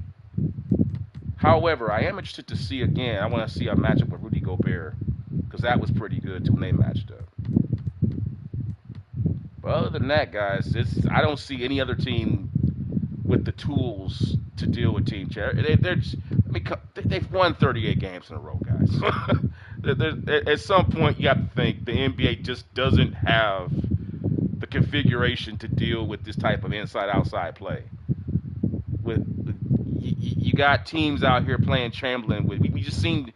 However, I am interested to see again. I want to see a matchup with Rudy Gobert, because that was pretty good too when they matched up. But other than that, guys, I don't see any other team with the tools to deal with Team Chamberlain. They've won 38 games in a row, guys. At some point, you have to think the NBA just doesn't have the configuration to deal with this type of inside-outside play. You got teams out here playing Chamberlain with. We just seen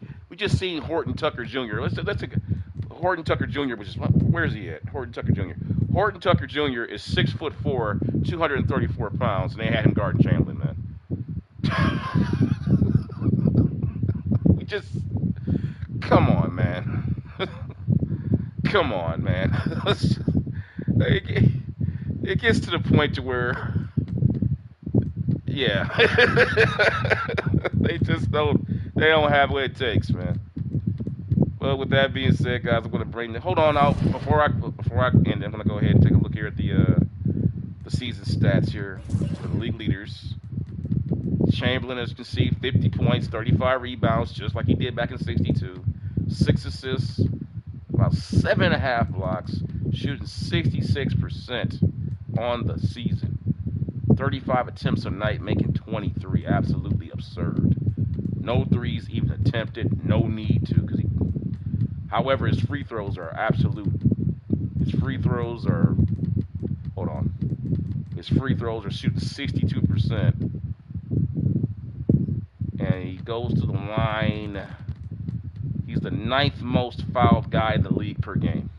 Horton Tucker Jr. Let's take Horton Tucker Jr. Which is, where is he at? Horton Tucker Jr. Horton Tucker Jr. is 6'4", 234 pounds, and they had him guarding Chamberlain, man. We just come on, man. Come on, man. It gets to the point to where Yeah. They just don't. They don't have what it takes, man. Well, with that being said, guys, I'm gonna bring. Hold on out before I end. I'm gonna go ahead and take a look here at the season stats here for the league leaders. Chamberlain, as you can see, 50 points, 35 rebounds, just like he did back in '62. 6 assists, about 7.5 blocks, shooting 66% on the season. 35 attempts a night, making 23. Absolutely absurd. No threes even attempted. No need to. However, his free throws are absolute. His free throws are. Hold on. His free throws are shooting 62%. And he goes to the line. He's the 9th most fouled guy in the league per game.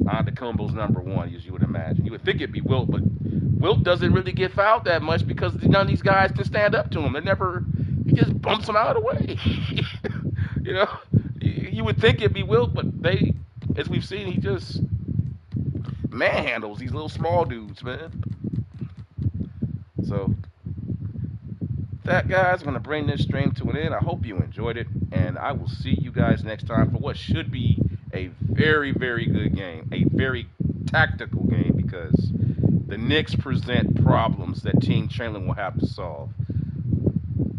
Antetokounmpo's number 1, as you would imagine. You would think it'd be Wilt, but Wilt doesn't really get fouled that much because none of these guys can stand up to him. He just bumps them out of the way. You know, you would think it'd be Wilt, but as we've seen, he just manhandles these little small dudes, man. So, that, guys, I'm going to bring this stream to an end. I hope you enjoyed it, and I will see you guys next time for what should be a very, very good game, a very tactical game, because the Knicks present problems that Team Chamberlain will have to solve.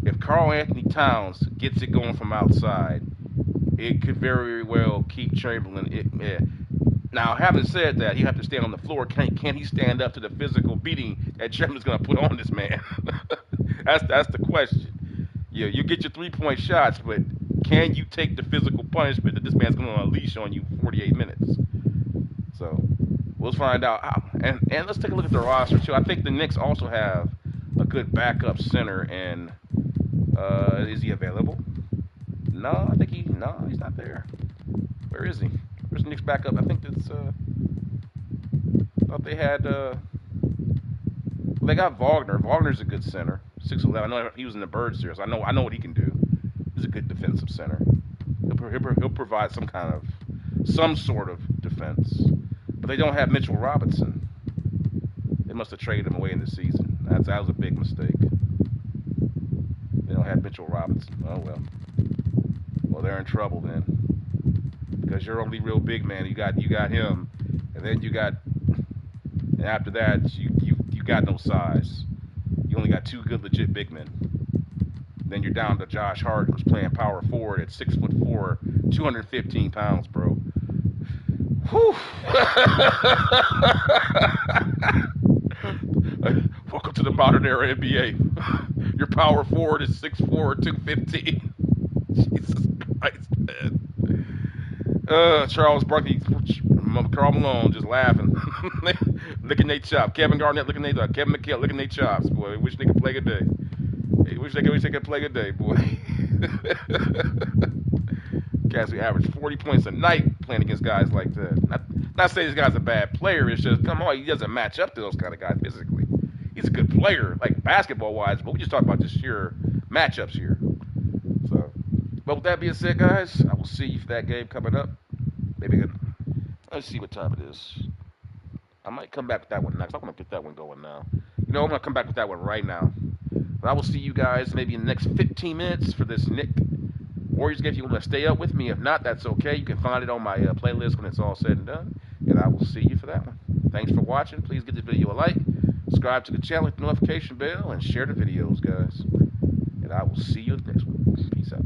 If Karl Anthony Towns gets it going from outside, it could very well keep Chamberlain. Now, having said that, he have to stand on the floor. Can he stand up to the physical beating that Chamberlain's going to put on this man? That's the question. Yeah, you get your 3-point shots, but can you take the physical punishment that this man's going to unleash on you for 48 minutes? So we'll find out. And let's take a look at the roster too. I think the Knicks also have a good backup center. And is he available? No, he's not there. Where is he? Where's the Knicks backup? I think that's. Thought they had. They got Wagner. Wagner's a good center. 6'11". I know he was in the Bird series. I know what he can do. He's a good defensive center. He'll provide some sort of defense. But they don't have Mitchell Robinson. They must have traded him away in the season. That was a big mistake. They don't have Mitchell Robinson. Oh well. Well, they're in trouble then. Because your only real big man, you got him, and then and after that you got no size. You only got 2 good legit big men. Then you're down to Josh Hart, who's playing power forward at 6'4", 215 pounds, bro. Whew. Welcome to the modern era NBA. Your power forward is 6'4", 215. Jesus Christ, man. Charles Barkley, Karl Malone just laughing. Licking their chops. Kevin Garnett licking their chops. Kevin McHale licking their chops, boy. They wish they could play good day. They wish they could play good day, boy. Guys, we average 40 points a night playing against guys like that. Not saying this guy's a bad player. It's just, come on, he doesn't match up to those kind of guys physically. He's a good player, like basketball-wise, but we just talk about just sheer matchups here. So, but with that being said, guys, I will see you for that game coming up. Maybe let's see what time it is. I might come back with that one next. I'm going to get that one going now. You know, I'm going to come back with that one right now. But I will see you guys maybe in the next 15 minutes for this Knick Warriors game. If you want to stay up with me, if not, that's okay. You can find it on my playlist when it's all said and done. And I will see you for that one. Thanks for watching. Please give this video a like, subscribe to the channel, hit the notification bell, and share the videos, guys. And I will see you in the next one. Peace out.